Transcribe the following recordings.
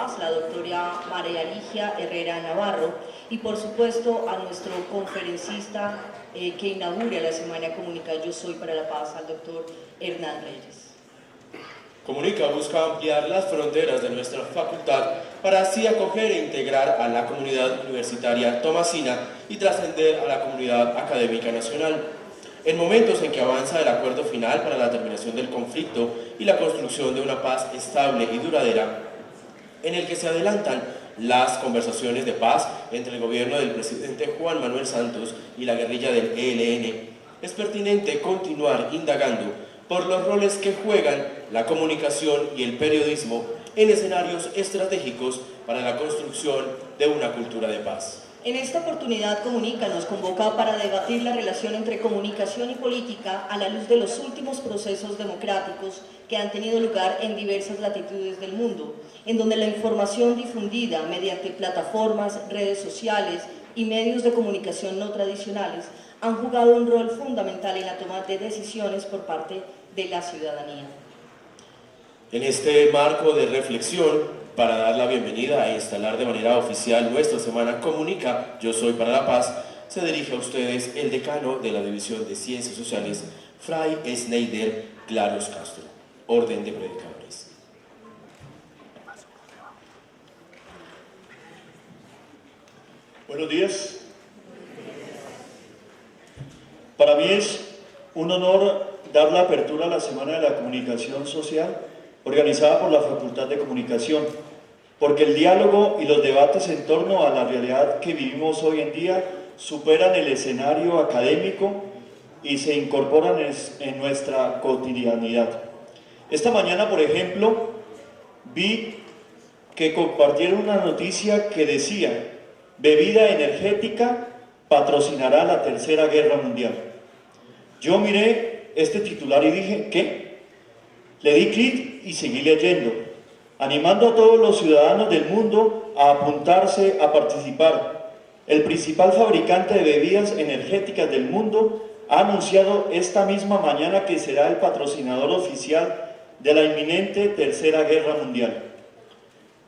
Paz, la doctora María Ligia Herrera Navarro, y por supuesto a nuestro conferencista que inaugura la Semana Comunica Yo Soy para la Paz, al doctor Hernán Reyes. Comunica busca ampliar las fronteras de nuestra facultad para así acoger e integrar a la comunidad universitaria tomasina y trascender a la comunidad académica nacional. En momentos en que avanza el acuerdo final para la terminación del conflicto y la construcción de una paz estable y duradera, en el que se adelantan las conversaciones de paz entre el gobierno del presidente Juan Manuel Santos y la guerrilla del ELN, es pertinente continuar indagando por los roles que juegan la comunicación y el periodismo en escenarios estratégicos para la construcción de una cultura de paz. En esta oportunidad, Comunica nos convoca para debatir la relación entre comunicación y política a la luz de los últimos procesos democráticos que han tenido lugar en diversas latitudes del mundo, en donde la información difundida mediante plataformas, redes sociales y medios de comunicación no tradicionales han jugado un rol fundamental en la toma de decisiones por parte de la ciudadanía. En este marco de reflexión, para dar la bienvenida a instalar de manera oficial nuestra Semana Comunica Yo Soy para la Paz, se dirige a ustedes el decano de la División de Ciencias Sociales, Fray Schneider Claros Castro. Orden de predicadores. Buenos días. Para mí es un honor dar la apertura a la Semana de la Comunicación Social organizada por la Facultad de Comunicación, porque el diálogo y los debates en torno a la realidad que vivimos hoy en día superan el escenario académico y se incorporan en nuestra cotidianidad. Esta mañana, por ejemplo, vi que compartieron una noticia que decía: bebida energética patrocinará la Tercera Guerra Mundial. Yo miré este titular y dije, ¿qué? Le di clic y seguí leyendo, animando a todos los ciudadanos del mundo a apuntarse, a participar. El principal fabricante de bebidas energéticas del mundo ha anunciado esta misma mañana que será el patrocinador oficial de la inminente Tercera Guerra Mundial.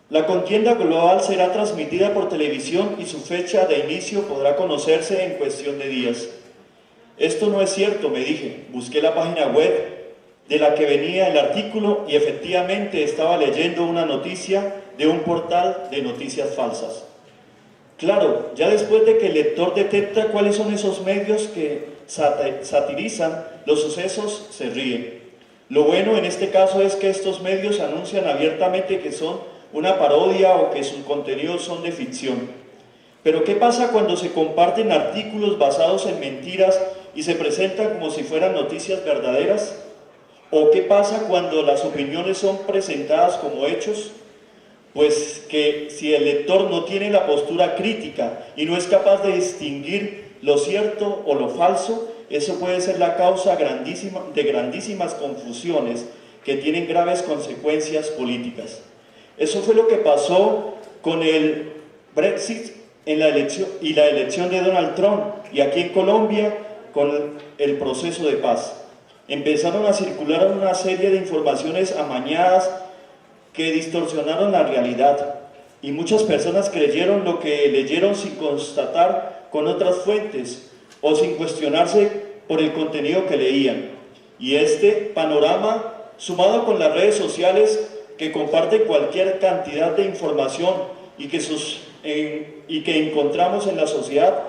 La contienda global será transmitida por televisión y su fecha de inicio podrá conocerse en cuestión de días. Esto no es cierto, me dije. Busqué la página web de la que venía el artículo y efectivamente estaba leyendo una noticia de un portal de noticias falsas. Claro, ya después de que el lector detecta cuáles son esos medios que satirizan los sucesos, se ríe. Lo bueno en este caso es que estos medios anuncian abiertamente que son una parodia o que sus contenidos son de ficción. Pero ¿qué pasa cuando se comparten artículos basados en mentiras y se presentan como si fueran noticias verdaderas? ¿O qué pasa cuando las opiniones son presentadas como hechos? Pues que si el lector no tiene la postura crítica y no es capaz de distinguir lo cierto o lo falso, eso puede ser la causa de grandísimas confusiones que tienen graves consecuencias políticas. Eso fue lo que pasó con el Brexit y la elección de Donald Trump, y aquí en Colombia con el proceso de paz. Empezaron a circular una serie de informaciones amañadas que distorsionaron la realidad, y muchas personas creyeron lo que leyeron sin constatar con otras fuentes o sin cuestionarse por el contenido que leían. Y este panorama, sumado con las redes sociales que comparten cualquier cantidad de información y que encontramos en la sociedad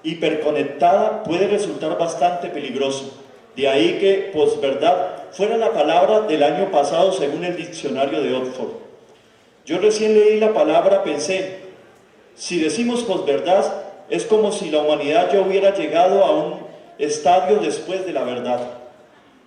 hiperconectada, puede resultar bastante peligroso. De ahí que posverdad fuera la palabra del año pasado según el diccionario de Oxford. Yo recién leí la palabra, pensé, si decimos posverdad es como si la humanidad ya hubiera llegado a un estadio después de la verdad,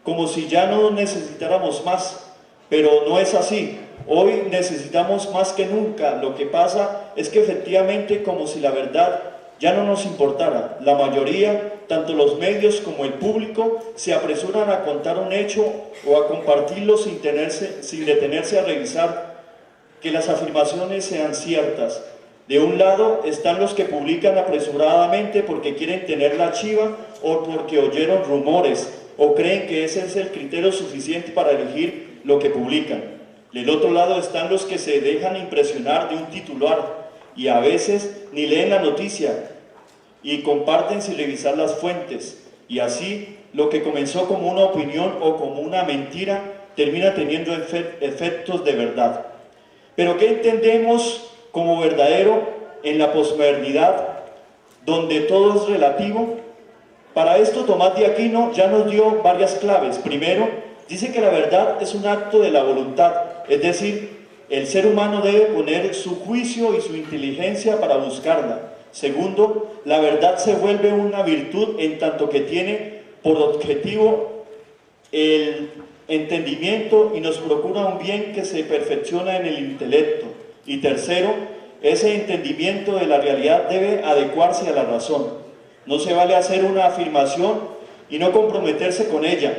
como si ya no necesitáramos más, pero no es así. Hoy necesitamos más que nunca. Lo que pasa es que efectivamente como si la verdad ya no nos importara. La mayoría, tanto los medios como el público, se apresuran a contar un hecho o a compartirlo sin detenerse a revisar que las afirmaciones sean ciertas. De un lado están los que publican apresuradamente porque quieren tener la chiva o porque oyeron rumores o creen que ese es el criterio suficiente para elegir lo que publican. Del otro lado están los que se dejan impresionar de un titular y a veces ni leen la noticia y comparten sin revisar las fuentes. Y así, lo que comenzó como una opinión o como una mentira termina teniendo efectos de verdad. Pero ¿qué entendemos como verdadero en la posmodernidad, donde todo es relativo? Para esto Tomás de Aquino ya nos dio varias claves. Primero, dice que la verdad es un acto de la voluntad, es decir, el ser humano debe poner su juicio y su inteligencia para buscarla. Segundo, la verdad se vuelve una virtud en tanto que tiene por objetivo el entendimiento y nos procura un bien que se perfecciona en el intelecto. Y tercero, ese entendimiento de la realidad debe adecuarse a la razón. No se vale hacer una afirmación y no comprometerse con ella.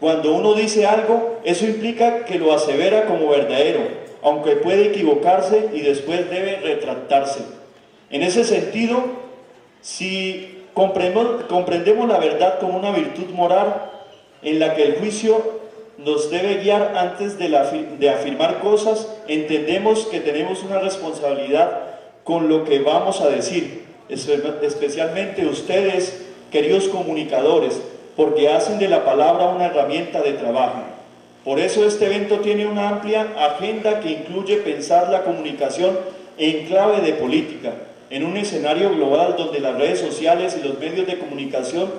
Cuando uno dice algo, eso implica que lo asevera como verdadero, aunque puede equivocarse y después debe retractarse. En ese sentido, si comprendemos la verdad como una virtud moral en la que el juicio nos debe guiar antes de afirmar cosas, entendemos que tenemos una responsabilidad con lo que vamos a decir, especialmente ustedes, queridos comunicadores, porque hacen de la palabra una herramienta de trabajo. Por eso este evento tiene una amplia agenda que incluye pensar la comunicación en clave de política, en un escenario global donde las redes sociales y los medios de comunicación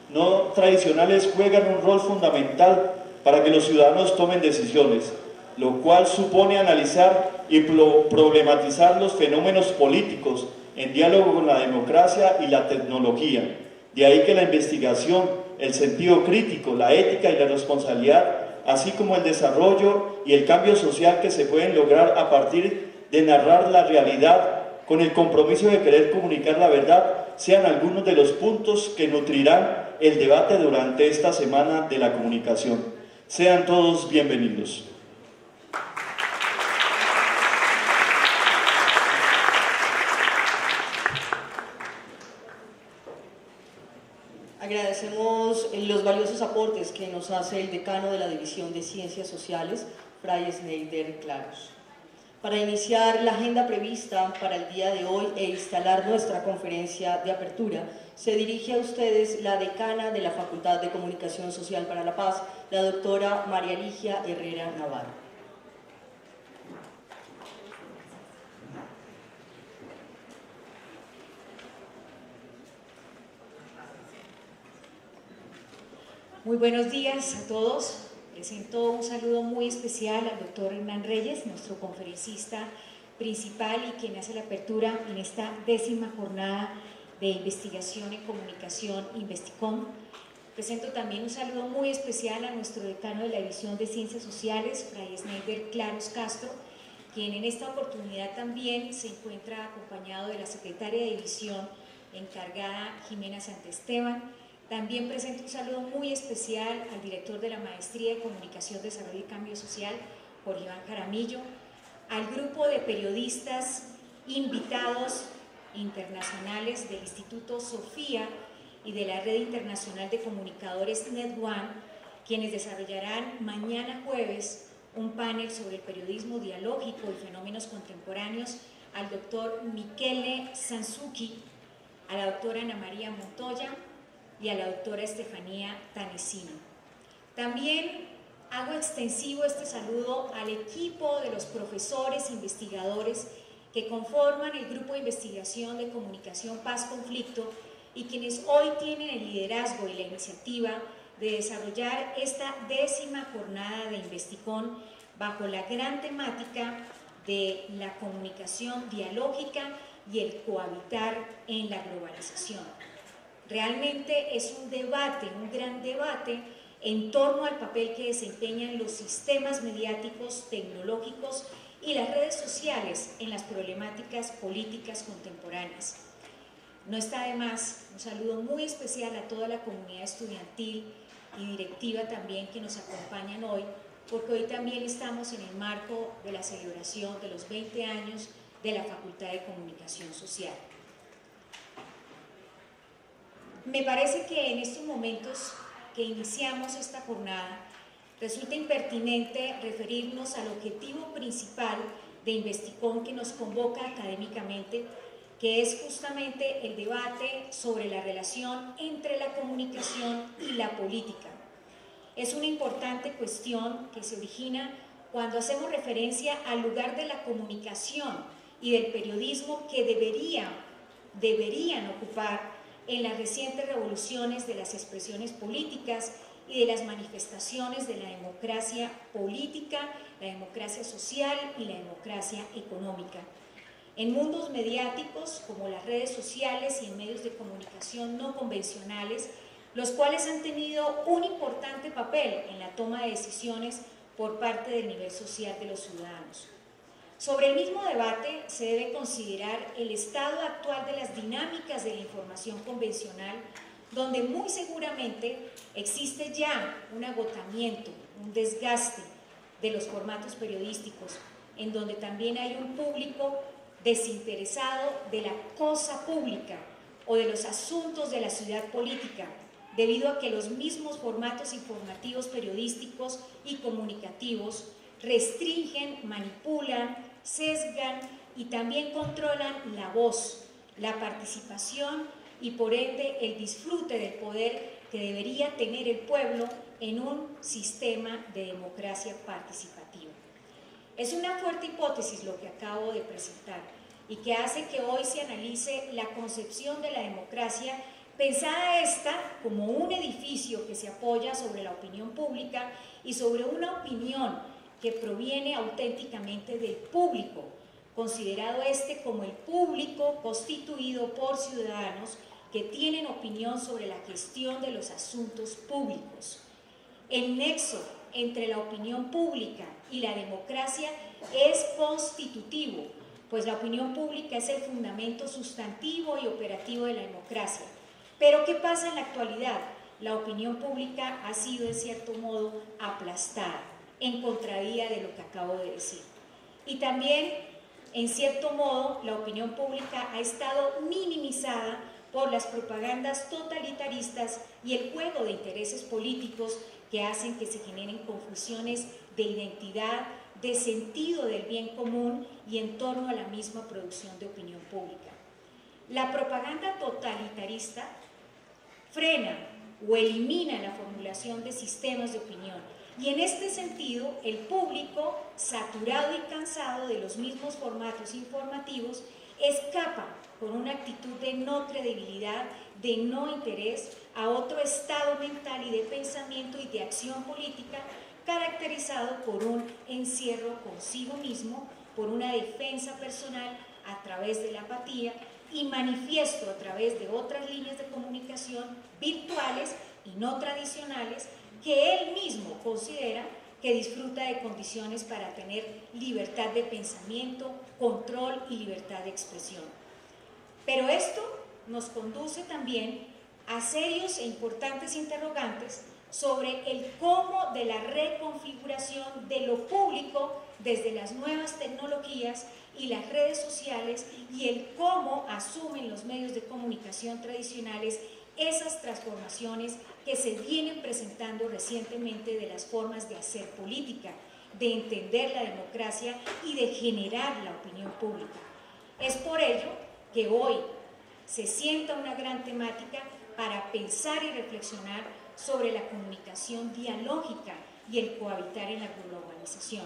no tradicionales juegan un rol fundamental para que los ciudadanos tomen decisiones, lo cual supone analizar y problematizar los fenómenos políticos en diálogo con la democracia y la tecnología. De ahí que la investigación, el sentido crítico, la ética y la responsabilidad, así como el desarrollo y el cambio social que se pueden lograr a partir de narrar la realidad con el compromiso de querer comunicar la verdad, sean algunos de los puntos que nutrirán el debate durante esta Semana de la Comunicación. Sean todos bienvenidos. Agradecemos los valiosos aportes que nos hace el decano de la División de Ciencias Sociales, Fray Schneider Claros. Para iniciar la agenda prevista para el día de hoy e instalar nuestra conferencia de apertura, se dirige a ustedes la decana de la Facultad de Comunicación Social para la Paz, la doctora María Ligia Herrera Navarro. Muy buenos días a todos. Presento un saludo muy especial al doctor Hernán Reyes, nuestro conferencista principal y quien hace la apertura en esta 10ª jornada de investigación en comunicación Investicom. Presento también un saludo muy especial a nuestro decano de la División de Ciencias Sociales, Fray Schneider Claros Castro, quien en esta oportunidad también se encuentra acompañado de la secretaria de división encargada, Jimena Santesteban. También presento un saludo muy especial al director de la Maestría de Comunicación, Desarrollo y Cambio Social, Jorge Iván Jaramillo, al grupo de periodistas invitados internacionales del Instituto Sofía y de la Red Internacional de Comunicadores NetOne, quienes desarrollarán mañana jueves un panel sobre el periodismo dialógico y fenómenos contemporáneos, al doctor Michele Sansucchi, a la doctora Ana María Montoya y a la doctora Estefanía Tanesino. También hago extensivo este saludo al equipo de los profesores investigadores que conforman el Grupo de Investigación de Comunicación Paz-Conflicto y quienes hoy tienen el liderazgo y la iniciativa de desarrollar esta 10ª jornada de Investicom bajo la gran temática de la comunicación dialógica y el cohabitar en la globalización. Realmente es un debate, un gran debate en torno al papel que desempeñan los sistemas mediáticos, tecnológicos y las redes sociales en las problemáticas políticas contemporáneas. No está de más un saludo muy especial a toda la comunidad estudiantil y directiva también que nos acompañan hoy, porque hoy también estamos en el marco de la celebración de los 20 años de la Facultad de Comunicación Social. Me parece que en estos momentos que iniciamos esta jornada resulta impertinente referirnos al objetivo principal de Investicom que nos convoca académicamente, que es justamente el debate sobre la relación entre la comunicación y la política. Es una importante cuestión que se origina cuando hacemos referencia al lugar de la comunicación y del periodismo que deberían ocupar en las recientes revoluciones de las expresiones políticas y de las manifestaciones de la democracia política, la democracia social y la democracia económica. En mundos mediáticos como las redes sociales y en medios de comunicación no convencionales, los cuales han tenido un importante papel en la toma de decisiones por parte del nivel social de los ciudadanos. Sobre el mismo debate se debe considerar el estado actual de las dinámicas de la información convencional, donde muy seguramente existe ya un agotamiento, un desgaste de los formatos periodísticos, en donde también hay un público desinteresado de la cosa pública o de los asuntos de la ciudad política, debido a que los mismos formatos informativos periodísticos y comunicativos restringen, manipulan, sesgan y también controlan la voz, la participación y por ende el disfrute del poder que debería tener el pueblo en un sistema de democracia participativa. Es una fuerte hipótesis lo que acabo de presentar y que hace que hoy se analice la concepción de la democracia, pensada esta como un edificio que se apoya sobre la opinión pública y sobre una opinión que proviene auténticamente del público, considerado este como el público constituido por ciudadanos que tienen opinión sobre la gestión de los asuntos públicos. El nexo entre la opinión pública y la democracia es constitutivo, pues la opinión pública es el fundamento sustantivo y operativo de la democracia. Pero ¿qué pasa en la actualidad? La opinión pública ha sido en cierto modo aplastada, en contravía de lo que acabo de decir. Y también, en cierto modo, la opinión pública ha estado minimizada por las propagandas totalitaristas y el juego de intereses políticos que hacen que se generen confusiones de identidad, de sentido del bien común y en torno a la misma producción de opinión pública. La propaganda totalitarista frena o elimina la formulación de sistemas de opinión y en este sentido el público, saturado y cansado de los mismos formatos informativos, escapa con una actitud de no credibilidad, de no interés a otro estado mental y de pensamiento y de acción política caracterizado por un encierro consigo mismo, por una defensa personal a través de la apatía y manifiesto a través de otras líneas de comunicación virtuales y no tradicionales que él mismo considera que disfruta de condiciones para tener libertad de pensamiento, control y libertad de expresión. Pero esto nos conduce también a serios e importantes interrogantes sobre el cómo de la reconfiguración de lo público desde las nuevas tecnologías y las redes sociales y el cómo asumen los medios de comunicación tradicionales esas transformaciones que se vienen presentando recientemente de las formas de hacer política, de entender la democracia y de generar la opinión pública. Es por ello que hoy se sienta una gran temática para pensar y reflexionar sobre la comunicación dialógica y el cohabitar en la globalización.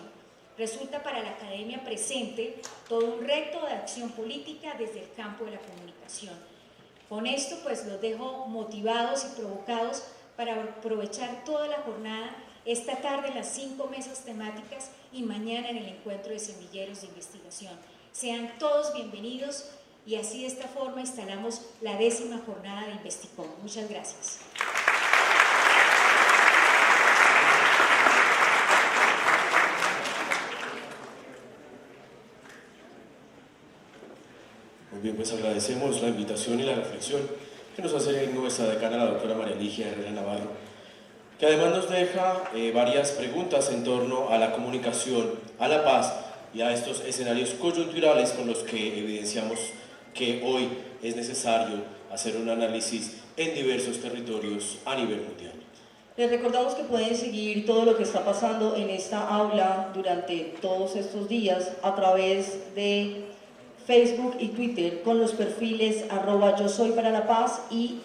Resulta para la academia presente todo un reto de acción política desde el campo de la comunicación. Con esto pues los dejo motivados y provocados para aprovechar toda la jornada, esta tarde en las 5 mesas temáticas y mañana en el encuentro de semilleros de investigación. Sean todos bienvenidos y así de esta forma instalamos la 10ª jornada de Investicom. Muchas gracias. Muy bien, pues agradecemos la invitación y la reflexión que nos hace nuestra decana, la doctora María Ligia Herrera Navarro, que además nos deja varias preguntas en torno a la comunicación, a la paz y a estos escenarios coyunturales con los que evidenciamos que hoy es necesario hacer un análisis en diversos territorios a nivel mundial. Les recordamos que pueden seguir todo lo que está pasando en esta aula durante todos estos días a través de Facebook y Twitter con los perfiles @yo soy para la paz y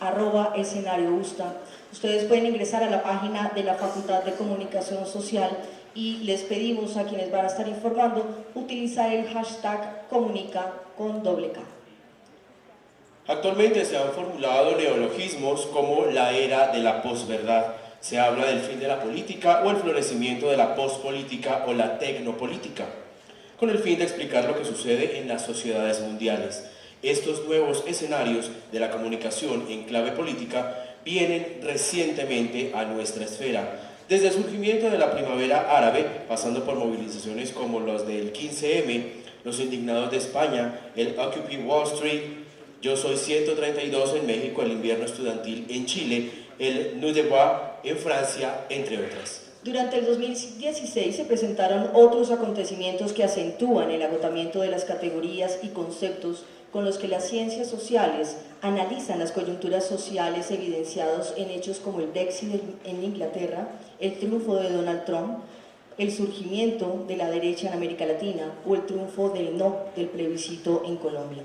@escenariousta. Ustedes pueden ingresar a la página de la Facultad de Comunicación Social y les pedimos a quienes van a estar informando utilizar el hashtag comunica con #K. Actualmente se han formulado neologismos como la era de la posverdad. Se habla del fin de la política o el florecimiento de la pospolítica o la tecnopolítica, con el fin de explicar lo que sucede en las sociedades mundiales. Estos nuevos escenarios de la comunicación en clave política vienen recientemente a nuestra esfera. Desde el surgimiento de la primavera árabe, pasando por movilizaciones como los del 15M, los indignados de España, el Occupy Wall Street, Yo Soy 132 en México, el invierno estudiantil en Chile, el Nuit de Bois en Francia, entre otras. Durante el 2016 se presentaron otros acontecimientos que acentúan el agotamiento de las categorías y conceptos con los que las ciencias sociales analizan las coyunturas sociales evidenciados en hechos como el Brexit en Inglaterra, el triunfo de Donald Trump, el surgimiento de la derecha en América Latina o el triunfo del no del plebiscito en Colombia.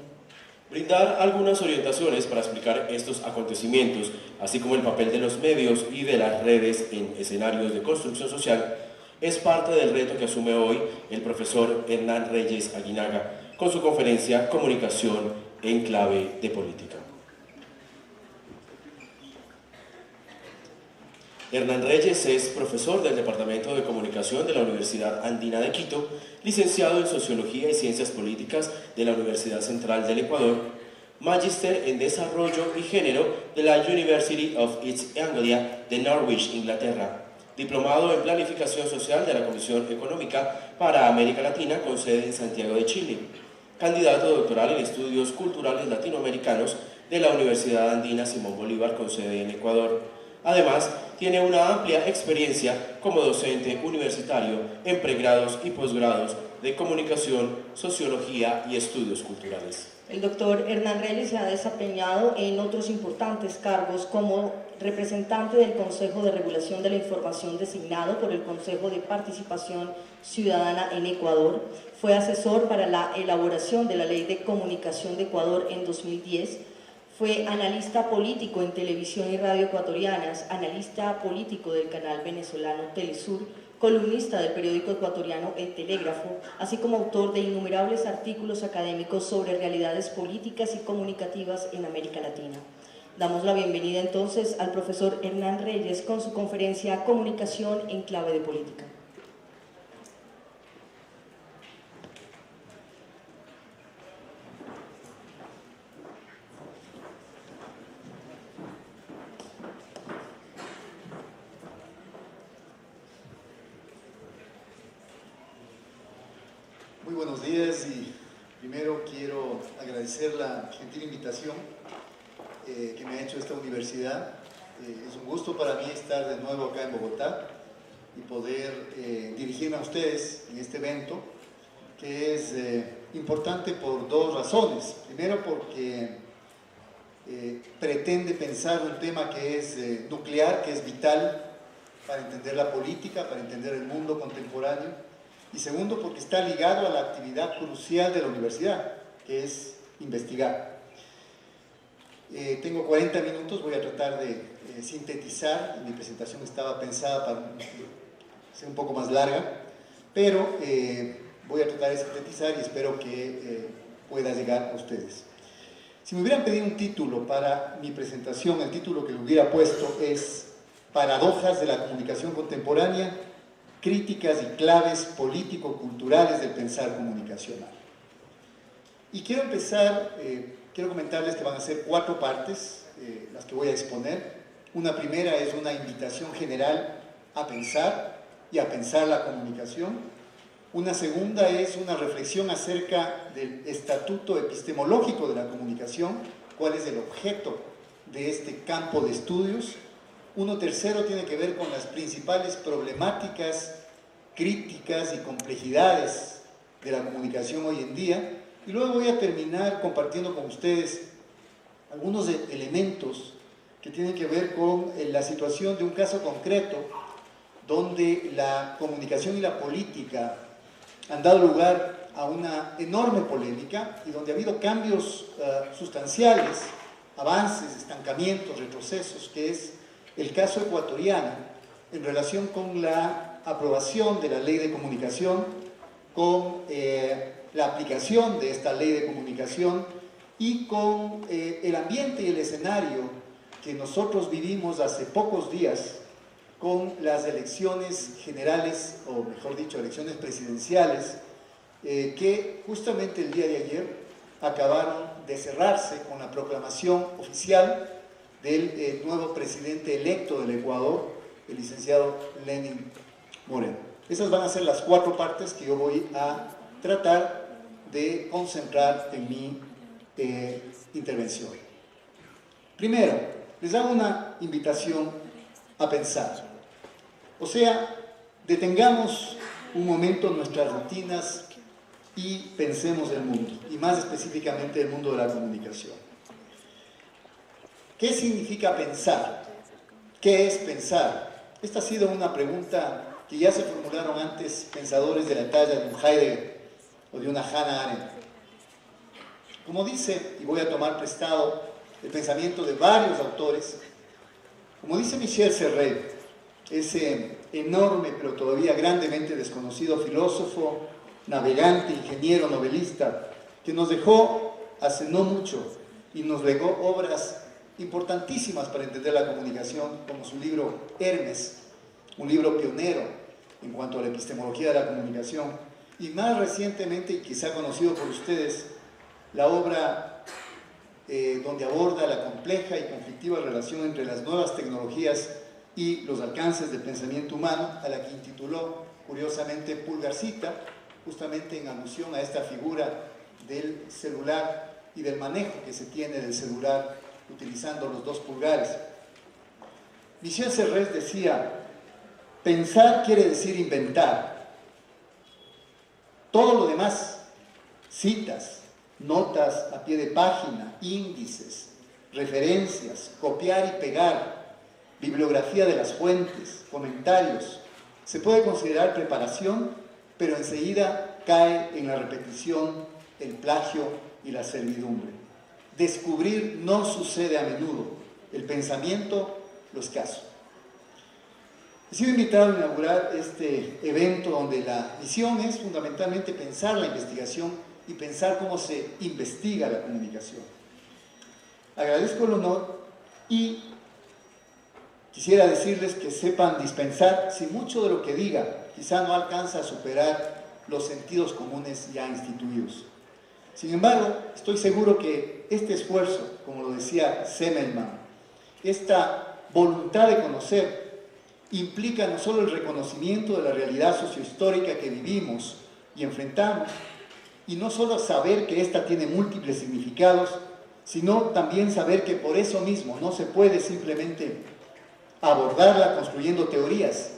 Brindar algunas orientaciones para explicar estos acontecimientos, así como el papel de los medios y de las redes en escenarios de construcción social, es parte del reto que asume hoy el profesor Hernán Reyes Aguinaga con su conferencia Comunicación en clave de política. Hernán Reyes es profesor del Departamento de Comunicación de la Universidad Andina de Quito, licenciado en Sociología y Ciencias Políticas de la Universidad Central del Ecuador, magíster en Desarrollo y Género de la University of East Anglia de Norwich, Inglaterra, diplomado en Planificación Social de la Comisión Económica para América Latina con sede en Santiago de Chile, candidato doctoral en Estudios Culturales Latinoamericanos de la Universidad Andina Simón Bolívar con sede en Ecuador. Además, tiene una amplia experiencia como docente universitario en pregrados y posgrados de Comunicación, Sociología y Estudios Culturales. El doctor Hernán Reyes se ha desempeñado en otros importantes cargos como representante del Consejo de Regulación de la Información designado por el Consejo de Participación Ciudadana en Ecuador, fue asesor para la elaboración de la Ley de Comunicación de Ecuador en 2010, fue analista político en televisión y radio ecuatorianas, analista político del canal venezolano Telesur, columnista del periódico ecuatoriano El Telégrafo, así como autor de innumerables artículos académicos sobre realidades políticas y comunicativas en América Latina. Damos la bienvenida entonces al profesor Hernán Reyes con su conferencia Comunicación en clave de política. Muy buenos días y primero quiero agradecer la gentil invitación que me ha hecho esta universidad. Es un gusto para mí estar de nuevo acá en Bogotá y poder dirigirme a ustedes en este evento que es importante por dos razones. Primero porque pretende pensar un tema que es nuclear, que es vital para entender la política, para entender el mundo contemporáneo. Y segundo, porque está ligado a la actividad crucial de la universidad, que es investigar. Tengo 40 minutos, voy a tratar de sintetizar. Mi presentación estaba pensada para ser un poco más larga, pero voy a tratar de sintetizar y espero que pueda llegar a ustedes. Si me hubieran pedido un título para mi presentación, el título que le hubiera puesto es Paradojas de la comunicación contemporánea, críticas y claves político-culturales del pensar comunicacional. Y quiero empezar, quiero comentarles que van a ser 4 partes, las que voy a exponer. Una primera es una invitación general a pensar y a pensar la comunicación. Una segunda es una reflexión acerca del estatuto epistemológico de la comunicación, cuál es el objeto de este campo de estudios. Uno tercero tiene que ver con las principales problemáticas, críticas y complejidades de la comunicación hoy en día. Y luego voy a terminar compartiendo con ustedes algunos elementos que tiene que ver con la situación de un caso concreto donde la comunicación y la política han dado lugar a una enorme polémica y donde ha habido cambios sustanciales, avances, estancamientos, retrocesos, que es el caso ecuatoriano en relación con la aprobación de la ley de comunicación, con la aplicación de esta ley de comunicación y con el ambiente y el escenario que nosotros vivimos hace pocos días con las elecciones generales, o mejor dicho, elecciones presidenciales, que justamente el día de ayer acabaron de cerrarse con la proclamación oficial del nuevo presidente electo del Ecuador, el licenciado Lenín Moreno. Esas van a ser las 4 partes que yo voy a tratar de concentrar en mi intervención. Primero, les hago una invitación a pensar. O sea, detengamos un momento nuestras rutinas y pensemos el mundo, y más específicamente el mundo de la comunicación. ¿Qué significa pensar? ¿Qué es pensar? Esta ha sido una pregunta que ya se formularon antes pensadores de la talla de un Heidegger o de una Hannah Arendt. Como dice, y voy a tomar prestado el pensamiento de varios autores, como dice Michel Serret, ese enorme pero todavía grandemente desconocido filósofo, navegante, ingeniero, novelista, que nos dejó hace no mucho y nos legó obras importantísimas para entender la comunicación, como su libro Hermes, un libro pionero en cuanto a la epistemología de la comunicación, y más recientemente, y quizá conocido por ustedes, la obra donde aborda la compleja y conflictiva relación entre las nuevas tecnologías y los alcances del pensamiento humano, a la que intituló curiosamente Pulgarcita, justamente en alusión a esta figura del celular y del manejo que se tiene del celular utilizando los 2 pulgares. Michel Serret decía: pensar quiere decir inventar. Todo lo demás, citas, notas a pie de página, índices, referencias, copiar y pegar, bibliografía de las fuentes, comentarios, se puede considerar preparación, pero enseguida cae en la repetición, el plagio y la servidumbre. Descubrir no sucede a menudo, el pensamiento lo escaso. He sido invitado a inaugurar este evento donde la misión es fundamentalmente pensar la investigación y pensar cómo se investiga la comunicación. Agradezco el honor y quisiera decirles que sepan dispensar si mucho de lo que diga quizá no alcanza a superar los sentidos comunes ya instituidos. Sin embargo, estoy seguro que este esfuerzo, como lo decía Semmelmann, esta voluntad de conocer, implica no solo el reconocimiento de la realidad sociohistórica que vivimos y enfrentamos, y no solo saber que ésta tiene múltiples significados, sino también saber que por eso mismo no se puede simplemente abordarla construyendo teorías,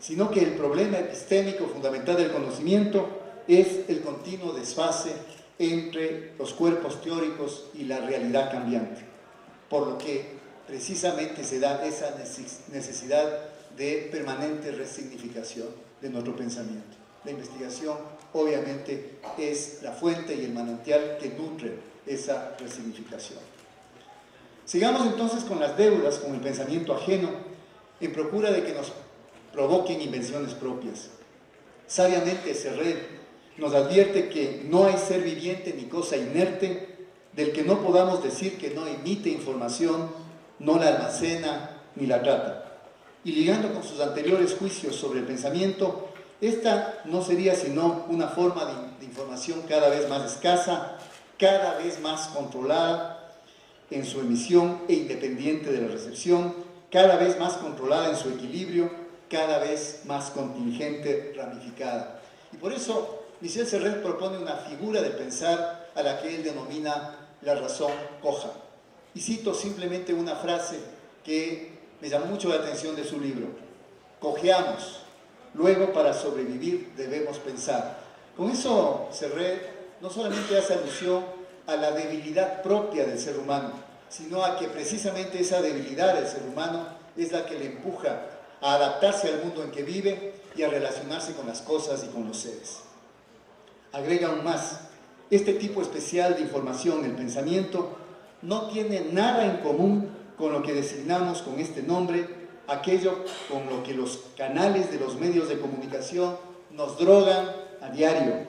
sino que el problema epistémico fundamental del conocimiento es el continuo desfase entre los cuerpos teóricos y la realidad cambiante, por lo que precisamente se da esa necesidad de permanente resignificación de nuestro pensamiento. La investigación, obviamente, es la fuente y el manantial que nutre esa resignificación. Sigamos entonces con las deudas, con el pensamiento ajeno, en procura de que nos provoquen invenciones propias. Sabiamente Serret nos advierte que no hay ser viviente ni cosa inerte del que no podamos decir que no emite información, no la almacena ni la trata. Y ligando con sus anteriores juicios sobre el pensamiento, esta no sería sino una forma de información cada vez más escasa, cada vez más controlada en su emisión e independiente de la recepción, cada vez más controlada en su equilibrio, cada vez más contingente, ramificada. Y por eso Michel Serret propone una figura del pensar a la que él denomina la razón coja. Y cito simplemente una frase que me llamó mucho la atención de su libro: cojeamos, luego para sobrevivir debemos pensar. Con eso Serret no solamente hace alusión a la debilidad propia del ser humano, sino a que precisamente esa debilidad del ser humano es la que le empuja a adaptarse al mundo en que vive y a relacionarse con las cosas y con los seres. Agrega aún más, este tipo especial de información, el pensamiento, no tiene nada en común con lo que designamos con este nombre, aquello con lo que los canales de los medios de comunicación nos drogan a diario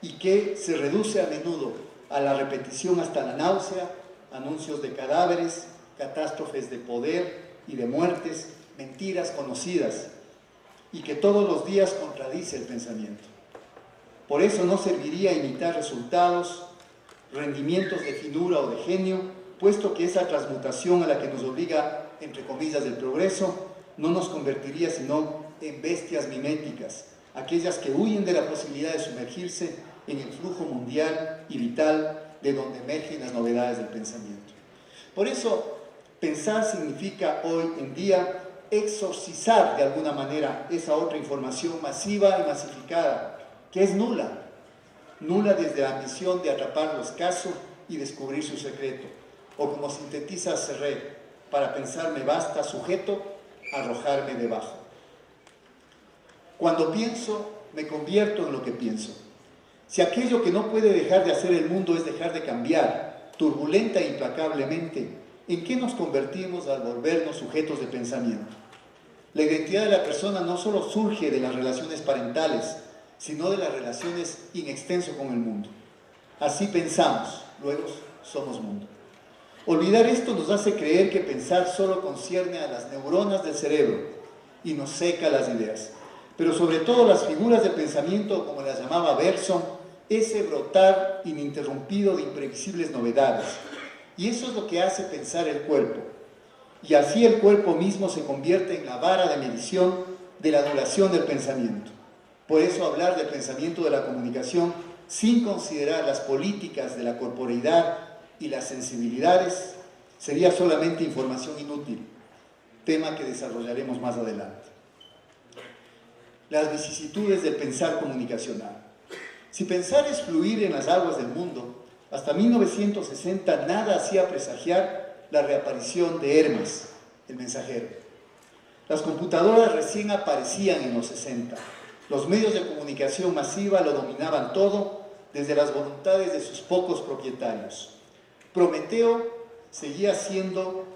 y que se reduce a menudo a la repetición hasta la náusea, anuncios de cadáveres, catástrofes de poder y de muertes, mentiras conocidas, y que todos los días contradice el pensamiento. Por eso no serviría imitar resultados, rendimientos de finura o de genio, puesto que esa transmutación a la que nos obliga, entre comillas, el progreso, no nos convertiría sino en bestias miméticas, aquellas que huyen de la posibilidad de sumergirse en el flujo mundial y vital de donde emergen las novedades del pensamiento. Por eso, pensar significa hoy en día exorcizar de alguna manera esa otra información masiva y masificada, que es nula desde la ambición de atrapar lo escaso y descubrir su secreto, o como sintetiza Serret, para pensar me basta sujeto, arrojarme debajo. Cuando pienso, me convierto en lo que pienso. Si aquello que no puede dejar de hacer el mundo es dejar de cambiar, turbulenta e implacablemente, ¿en qué nos convertimos al volvernos sujetos de pensamiento? La identidad de la persona no solo surge de las relaciones parentales, sino de las relaciones in extenso con el mundo. Así pensamos, luego somos mundo. Olvidar esto nos hace creer que pensar solo concierne a las neuronas del cerebro y nos seca las ideas. Pero sobre todo las figuras de pensamiento, como las llamaba Bergson, ese brotar ininterrumpido de imprevisibles novedades. Y eso es lo que hace pensar el cuerpo. Y así el cuerpo mismo se convierte en la vara de medición de la duración del pensamiento. Por eso hablar del pensamiento de la comunicación sin considerar las políticas de la corporeidad y las sensibilidades sería solamente información inútil, tema que desarrollaremos más adelante. Las vicisitudes del pensar comunicacional. Si pensar es fluir en las aguas del mundo, hasta 1960 nada hacía presagiar la reaparición de Hermes, el mensajero. Las computadoras recién aparecían en los 60. Los medios de comunicación masiva lo dominaban todo, desde las voluntades de sus pocos propietarios. Prometeo seguía siendo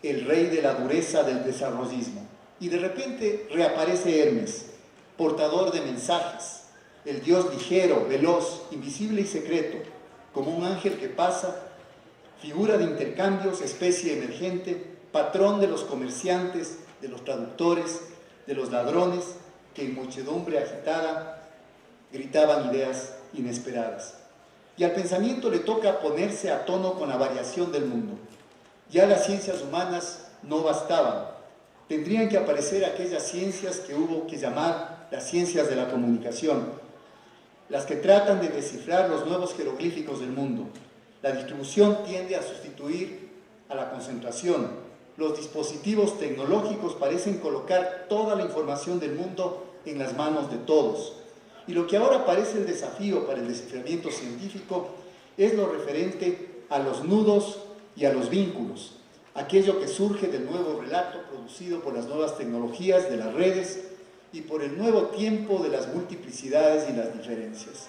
el rey de la dureza del desarrollismo. Y de repente reaparece Hermes, portador de mensajes, el dios ligero, veloz, invisible y secreto, como un ángel que pasa, figura de intercambios, especie emergente, patrón de los comerciantes, de los traductores, de los ladrones, que en muchedumbre agitada gritaban ideas inesperadas. Y al pensamiento le toca ponerse a tono con la variación del mundo. Ya las ciencias humanas no bastaban. Tendrían que aparecer aquellas ciencias que hubo que llamar las ciencias de la comunicación, las que tratan de descifrar los nuevos jeroglíficos del mundo. La distribución tiende a sustituir a la concentración. Los dispositivos tecnológicos parecen colocar toda la información del mundo en las manos de todos. Y lo que ahora parece el desafío para el desciframiento científico es lo referente a los nudos y a los vínculos, aquello que surge del nuevo relato producido por las nuevas tecnologías de las redes y por el nuevo tiempo de las multiplicidades y las diferencias.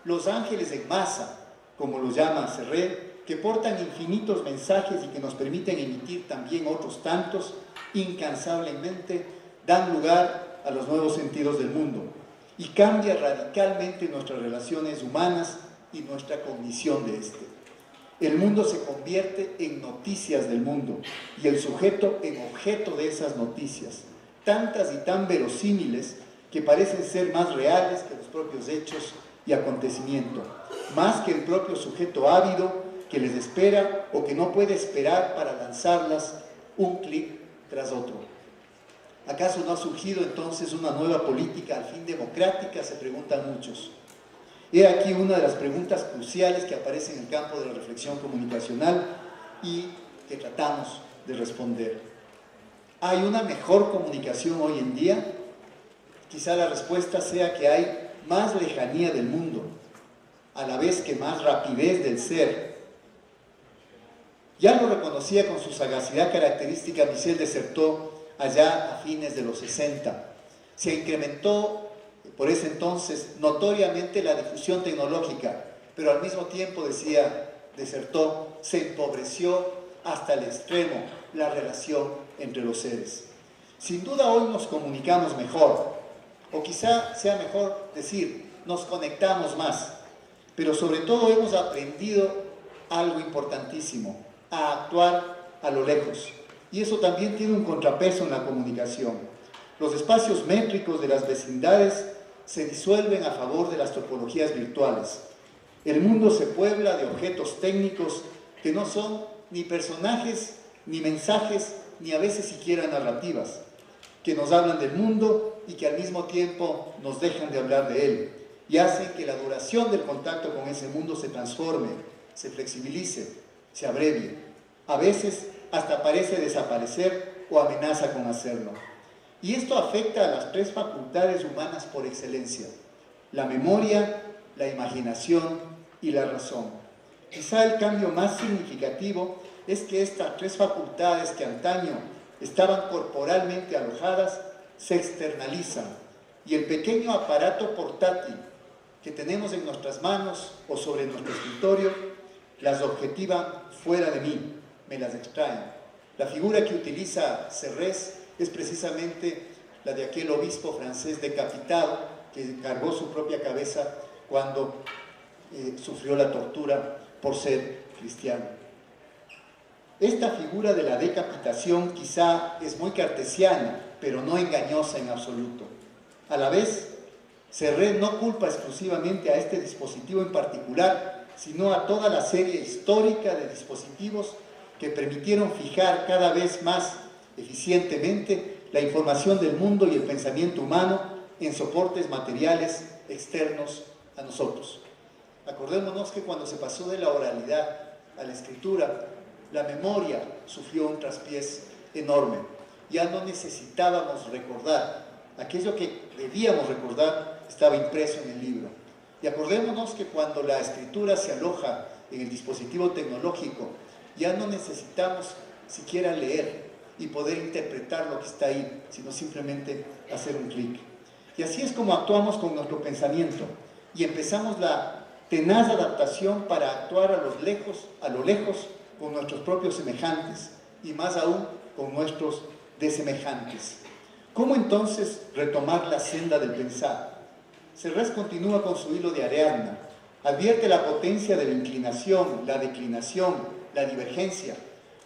Los ángeles en masa, como lo llama Serret, que portan infinitos mensajes y que nos permiten emitir también otros tantos, incansablemente dan lugar a los nuevos sentidos del mundo y cambia radicalmente nuestras relaciones humanas y nuestra cognición de este. El mundo se convierte en noticias del mundo y el sujeto en objeto de esas noticias, tantas y tan verosímiles que parecen ser más reales que los propios hechos y acontecimientos, más que el propio sujeto ávido que les espera o que no puede esperar para lanzarlas un clic tras otro. ¿Acaso no ha surgido entonces una nueva política al fin democrática?, se preguntan muchos. He aquí una de las preguntas cruciales que aparece en el campo de la reflexión comunicacional y que tratamos de responder. ¿Hay una mejor comunicación hoy en día? Quizá la respuesta sea que hay más lejanía del mundo, a la vez que más rapidez del ser. Ya lo reconocía con su sagacidad característica Michel de Certeau allá a fines de los 60. Se incrementó por ese entonces notoriamente la difusión tecnológica, pero al mismo tiempo, decía de Certeau, se empobreció hasta el extremo la relación entre los seres. Sin duda hoy nos comunicamos mejor, o quizá sea mejor decir, nos conectamos más, pero sobre todo hemos aprendido algo importantísimo, a actuar a lo lejos. Y eso también tiene un contrapeso en la comunicación. Los espacios métricos de las vecindades se disuelven a favor de las topologías virtuales. El mundo se puebla de objetos técnicos que no son ni personajes, ni mensajes, ni a veces siquiera narrativas, que nos hablan del mundo y que al mismo tiempo nos dejan de hablar de él, y hacen que la duración del contacto con ese mundo se transforme, se flexibilice, se abrevie. A veces hasta parece desaparecer o amenaza con hacerlo. Y esto afecta a las tres facultades humanas por excelencia: la memoria, la imaginación y la razón. Quizá el cambio más significativo es que estas tres facultades que antaño estaban corporalmente alojadas se externalizan, y el pequeño aparato portátil que tenemos en nuestras manos o sobre nuestro escritorio las objetiva fuera de mí, me las extraen. La figura que utiliza Serres es precisamente la de aquel obispo francés decapitado que cargó su propia cabeza cuando sufrió la tortura por ser cristiano. Esta figura de la decapitación quizá es muy cartesiana, pero no engañosa en absoluto. A la vez, Serres no culpa exclusivamente a este dispositivo en particular, sino a toda la serie histórica de dispositivos que permitieron fijar cada vez más eficientemente la información del mundo y el pensamiento humano en soportes materiales externos a nosotros. Acordémonos que cuando se pasó de la oralidad a la escritura, la memoria sufrió un traspiés enorme. Ya no necesitábamos recordar. Aquello que debíamos recordar estaba impreso en el libro. Y acordémonos que cuando la escritura se aloja en el dispositivo tecnológico, ya no necesitamos siquiera leer y poder interpretar lo que está ahí, sino simplemente hacer un clic. Y así es como actuamos con nuestro pensamiento, y empezamos la tenaz adaptación para actuar a lo lejos con nuestros propios semejantes, y más aún con nuestros desemejantes. ¿Cómo entonces retomar la senda del pensar? Serres continúa con su hilo de Ariadna, advierte la potencia de la inclinación, la declinación, la divergencia,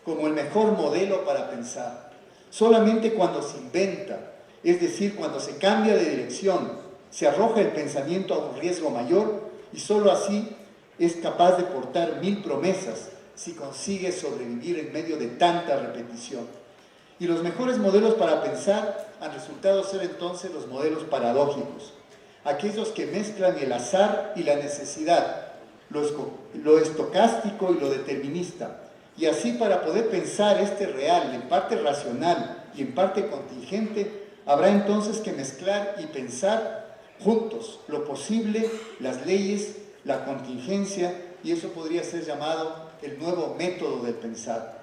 como el mejor modelo para pensar. Solamente cuando se inventa, es decir, cuando se cambia de dirección, se arroja el pensamiento a un riesgo mayor, y sólo así es capaz de portar 1000 promesas si consigue sobrevivir en medio de tanta repetición. Y los mejores modelos para pensar han resultado ser entonces los modelos paradójicos, aquellos que mezclan el azar y la necesidad, lo estocástico y lo determinista. Y así, para poder pensar este real, en parte racional y en parte contingente, habrá entonces que mezclar y pensar juntos lo posible, las leyes, la contingencia, y eso podría ser llamado el nuevo método del pensar.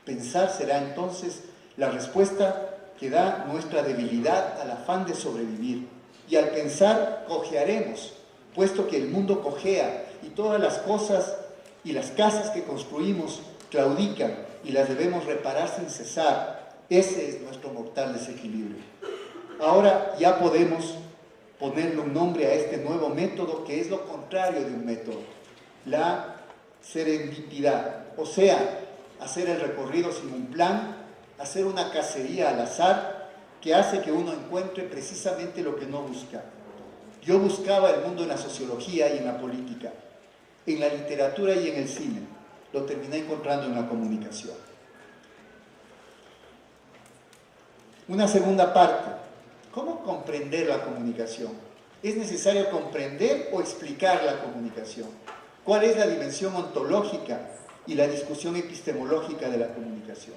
Pensar será entonces la respuesta que da nuestra debilidad al afán de sobrevivir. Y al pensar cojearemos, puesto que el mundo cojea y todas las cosas y las casas que construimos claudican y las debemos reparar sin cesar. Ese es nuestro mortal desequilibrio. Ahora ya podemos ponerle un nombre a este nuevo método, que es lo contrario de un método: la serendipidad, o sea, hacer el recorrido sin un plan, hacer una cacería al azar que hace que uno encuentre precisamente lo que no busca. Yo buscaba el mundo en la sociología y en la política, en la literatura y en el cine. Lo terminé encontrando en la comunicación. Una segunda parte: ¿cómo comprender la comunicación? ¿Es necesario comprender o explicar la comunicación? ¿Cuál es la dimensión ontológica y la discusión epistemológica de la comunicación?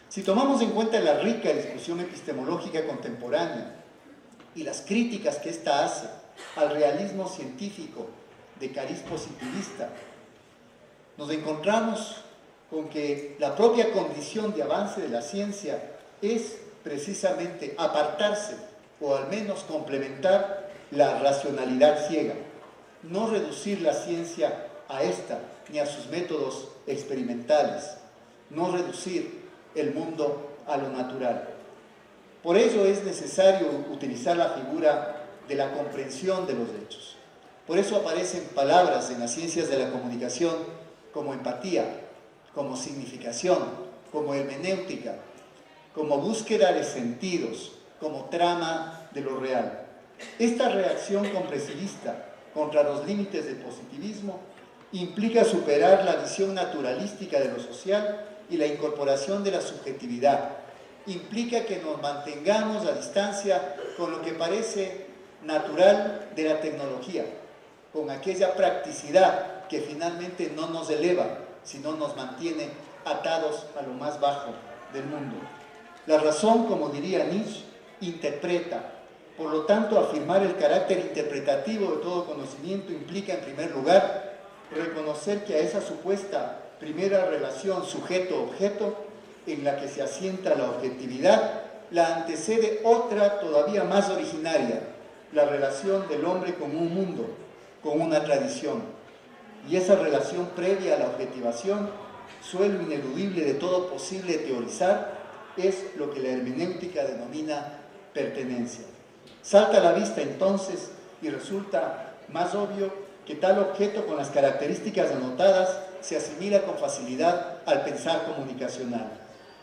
Si tomamos en cuenta la rica discusión epistemológica contemporánea y las críticas que ésta hace al realismo científico de cariz positivista, nos encontramos con que la propia condición de avance de la ciencia es precisamente apartarse o al menos complementar la racionalidad ciega, no reducir la ciencia a esta ni a sus métodos experimentales, no reducir el mundo a lo natural. Por ello es necesario utilizar la figura de la comprensión de los hechos. Por eso aparecen palabras en las ciencias de la comunicación como empatía, como significación, como hermenéutica, como búsqueda de sentidos, como trama de lo real. Esta reacción comprensivista contra los límites del positivismo implica superar la visión naturalística de lo social y la incorporación de la subjetividad. Implica que nos mantengamos a distancia con lo que parece natural de la tecnología, con aquella practicidad que finalmente no nos eleva, sino nos mantiene atados a lo más bajo del mundo. La razón, como diría Nietzsche, interpreta. Por lo tanto, afirmar el carácter interpretativo de todo conocimiento implica, en primer lugar, reconocer que a esa supuesta primera relación sujeto-objeto, en la que se asienta la objetividad, la antecede otra todavía más originaria, la relación del hombre con un mundo, con una tradición. Y esa relación previa a la objetivación, suelo ineludible de todo posible teorizar, es lo que la hermenéutica denomina pertenencia. Salta a la vista entonces y resulta más obvio que tal objeto con las características anotadas se asimila con facilidad al pensar comunicacional.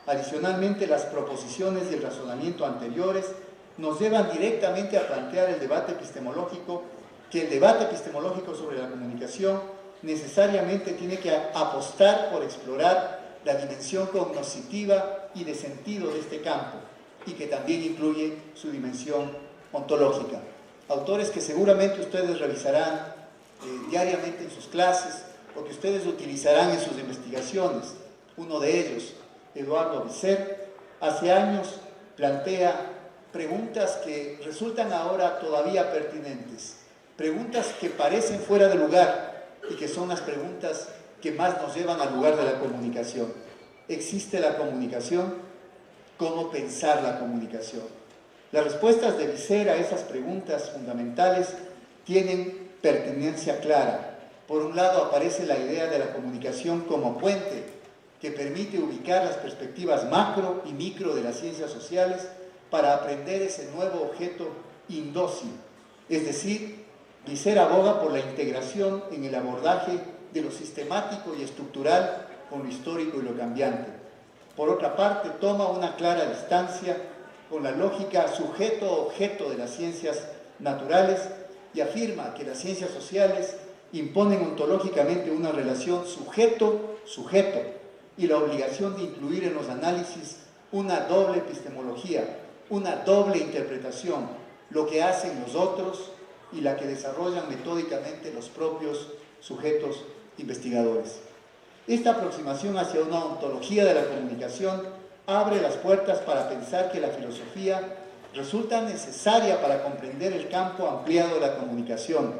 Adicionalmente, las proposiciones y el razonamiento anteriores nos llevan directamente a plantear el debate epistemológico, que el debate epistemológico sobre la comunicación necesariamente tiene que apostar por explorar la dimensión cognoscitiva y de sentido de este campo, y que también incluye su dimensión ontológica. Autores que seguramente ustedes revisarán diariamente en sus clases o que ustedes utilizarán en sus investigaciones. Uno de ellos, Eduardo Visser, hace años plantea preguntas que resultan ahora todavía pertinentes, preguntas que parecen fuera de lugar y que son las preguntas que más nos llevan al lugar de la comunicación. ¿Existe la comunicación? ¿Cómo pensar la comunicación? Las respuestas de Visser a esas preguntas fundamentales tienen pertinencia clara. Por un lado aparece la idea de la comunicación como puente que permite ubicar las perspectivas macro y micro de las ciencias sociales para aprender ese nuevo objeto indócil. Es decir, Visser aboga por la integración en el abordaje de lo sistemático y estructural con lo histórico y lo cambiante. Por otra parte, toma una clara distancia con la lógica sujeto-objeto de las ciencias naturales y afirma que las ciencias sociales imponen ontológicamente una relación sujeto-sujeto y la obligación de incluir en los análisis una doble epistemología, una doble interpretación, lo que hacen los otros y la que desarrollan metódicamente los propios sujetos investigadores. Esta aproximación hacia una ontología de la comunicación abre las puertas para pensar que la filosofía resulta necesaria para comprender el campo ampliado de la comunicación,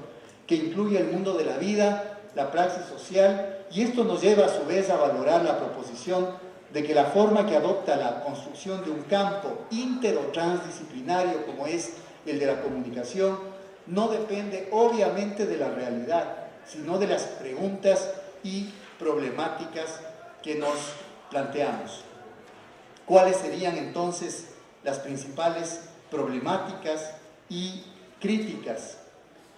que incluye el mundo de la vida, la praxis social, y esto nos lleva a su vez a valorar la proposición de que la forma que adopta la construcción de un campo inter o transdisciplinario como es el de la comunicación no depende obviamente de la realidad, sino de las preguntas y problemáticas que nos planteamos. ¿Cuáles serían entonces las principales problemáticas y críticas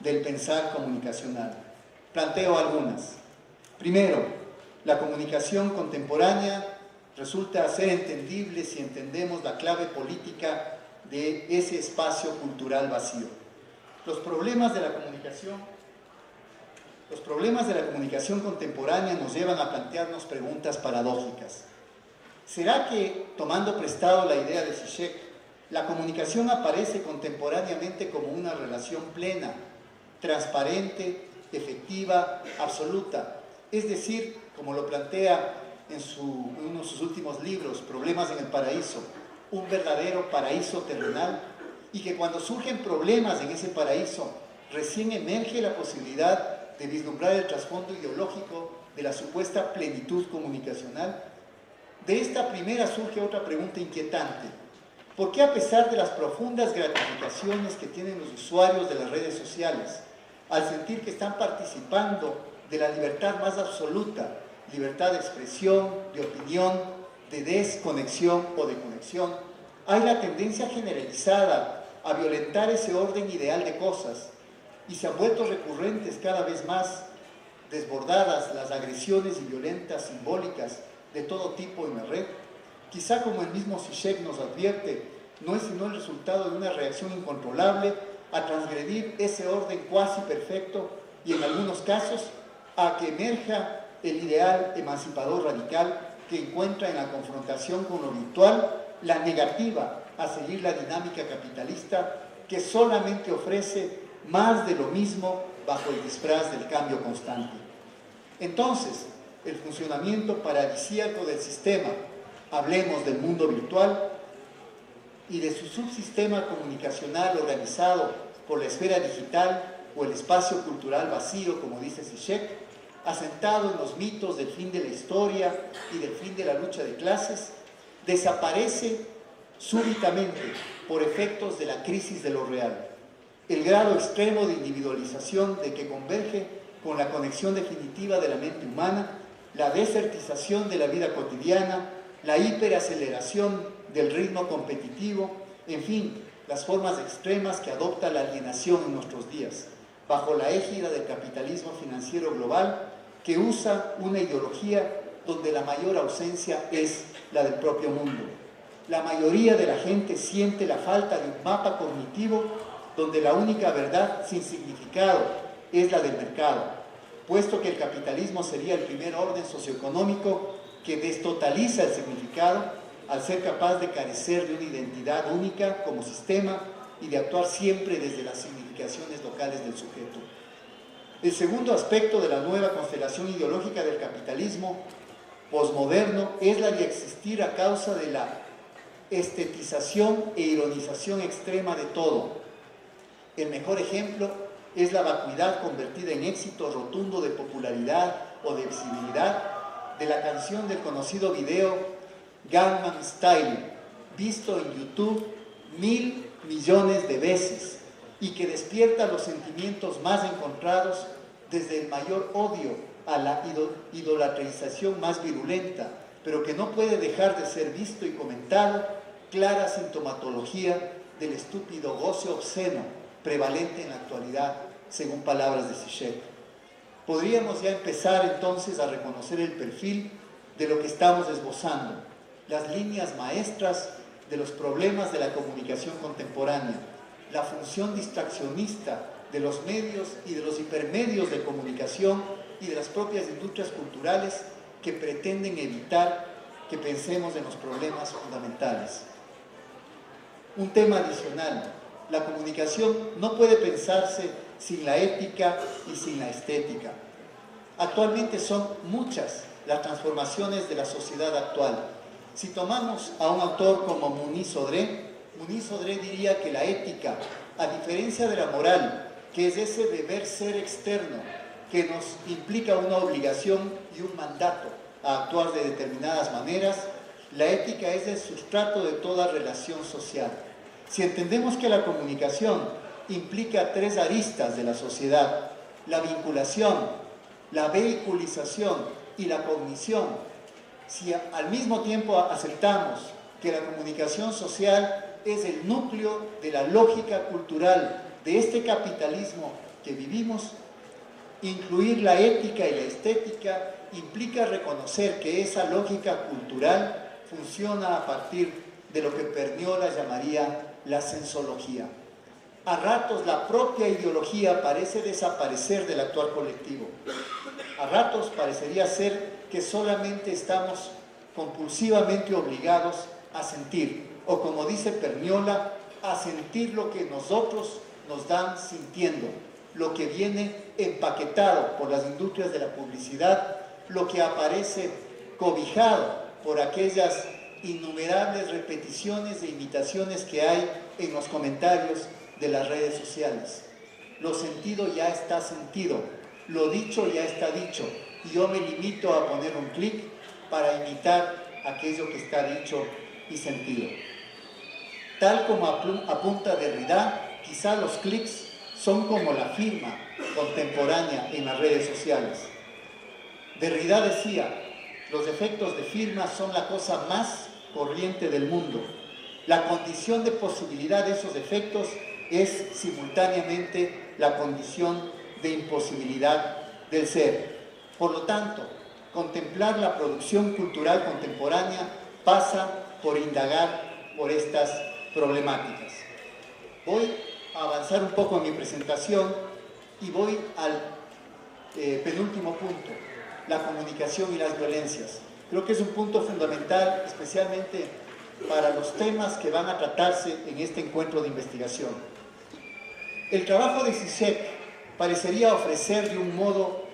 del pensar comunicacional? Planteo algunas. Primero, la comunicación contemporánea resulta ser entendible si entendemos la clave política de ese espacio cultural vacío. Los problemas de la comunicación contemporánea nos llevan a plantearnos preguntas paradójicas. ¿Será que, tomando prestado la idea de Zizek, la comunicación aparece contemporáneamente como una relación plena, transparente, efectiva, absoluta? Es decir, como lo plantea en uno de sus últimos libros, Problemas en el Paraíso, un verdadero paraíso terrenal, y que cuando surgen problemas en ese paraíso, recién emerge la posibilidad de vislumbrar el trasfondo ideológico de la supuesta plenitud comunicacional? De esta primera surge otra pregunta inquietante. ¿Por qué, a pesar de las profundas gratificaciones que tienen los usuarios de las redes sociales, al sentir que están participando de la libertad más absoluta, libertad de expresión, de opinión, de desconexión o de conexión, hay la tendencia generalizada a violentar ese orden ideal de cosas y se han vuelto recurrentes cada vez más, desbordadas las agresiones y violentas simbólicas de todo tipo en la red? Quizá, como el mismo Zizek nos advierte, no es sino el resultado de una reacción incontrolable a transgredir ese orden cuasi perfecto y, en algunos casos, a que emerja el ideal emancipador radical que encuentra en la confrontación con lo virtual la negativa a seguir la dinámica capitalista que solamente ofrece más de lo mismo bajo el disfraz del cambio constante. Entonces, el funcionamiento paradisíaco del sistema, hablemos del mundo virtual, y de su subsistema comunicacional organizado por la esfera digital o el espacio cultural vacío, como dice Zizek, asentado en los mitos del fin de la historia y del fin de la lucha de clases, desaparece súbitamente por efectos de la crisis de lo real. El grado extremo de individualización de que converge con la conexión definitiva de la mente humana, la desertización de la vida cotidiana, la hiperaceleración del ritmo competitivo, en fin, las formas extremas que adopta la alienación en nuestros días, bajo la égida del capitalismo financiero global, que usa una ideología donde la mayor ausencia es la del propio mundo. La mayoría de la gente siente la falta de un mapa cognitivo donde la única verdad sin significado es la del mercado, puesto que el capitalismo sería el primer orden socioeconómico que destotaliza el significado al ser capaz de carecer de una identidad única como sistema y de actuar siempre desde las significaciones locales del sujeto. El segundo aspecto de la nueva constelación ideológica del capitalismo posmoderno es la de existir a causa de la estetización e ironización extrema de todo. El mejor ejemplo es la vacuidad convertida en éxito rotundo de popularidad o de visibilidad de la canción del conocido video Gangnam Style, visto en YouTube 1.000 millones de veces y que despierta los sentimientos más encontrados, desde el mayor odio a la idolatrización más virulenta, pero que no puede dejar de ser visto y comentado, clara sintomatología del estúpido goce obsceno prevalente en la actualidad, según palabras de Zizek. Podríamos ya empezar entonces a reconocer el perfil de lo que estamos esbozando, las líneas maestras de los problemas de la comunicación contemporánea, la función distraccionista de los medios y de los hipermedios de comunicación y de las propias industrias culturales que pretenden evitar que pensemos en los problemas fundamentales. Un tema adicional: la comunicación no puede pensarse sin la ética y sin la estética. Actualmente son muchas las transformaciones de la sociedad actual. Si tomamos a un autor como Muniz Sodré diría que la ética, a diferencia de la moral, que es ese deber ser externo que nos implica una obligación y un mandato a actuar de determinadas maneras, la ética es el sustrato de toda relación social. Si entendemos que la comunicación implica tres aristas de la sociedad: la vinculación, la vehiculización y la cognición, si al mismo tiempo aceptamos que la comunicación social es el núcleo de la lógica cultural de este capitalismo que vivimos, incluir la ética y la estética implica reconocer que esa lógica cultural funciona a partir de lo que Perniola llamaría la sensología. A ratos la propia ideología parece desaparecer del actuar colectivo. A ratos parecería ser que solamente estamos compulsivamente obligados a sentir, o como dice Perniola, a sentir lo que nosotros nos dan sintiendo, lo que viene empaquetado por las industrias de la publicidad, lo que aparece cobijado por aquellas innumerables repeticiones e imitaciones que hay en los comentarios de las redes sociales. Lo sentido ya está sentido, lo dicho ya está dicho, y yo me limito a poner un clic para imitar aquello que está dicho y sentido. Tal como apunta Derrida, quizá los clics son como la firma contemporánea en las redes sociales. Derrida decía, los efectos de firma son la cosa más corriente del mundo. La condición de posibilidad de esos efectos es simultáneamente la condición de imposibilidad del ser. Por lo tanto, contemplar la producción cultural contemporánea pasa por indagar por estas problemáticas. Voy a avanzar un poco en mi presentación y voy al penúltimo punto, la comunicación y las violencias. Creo que es un punto fundamental, especialmente para los temas que van a tratarse en este encuentro de investigación. El trabajo de Zizek parecería ofrecer de un modo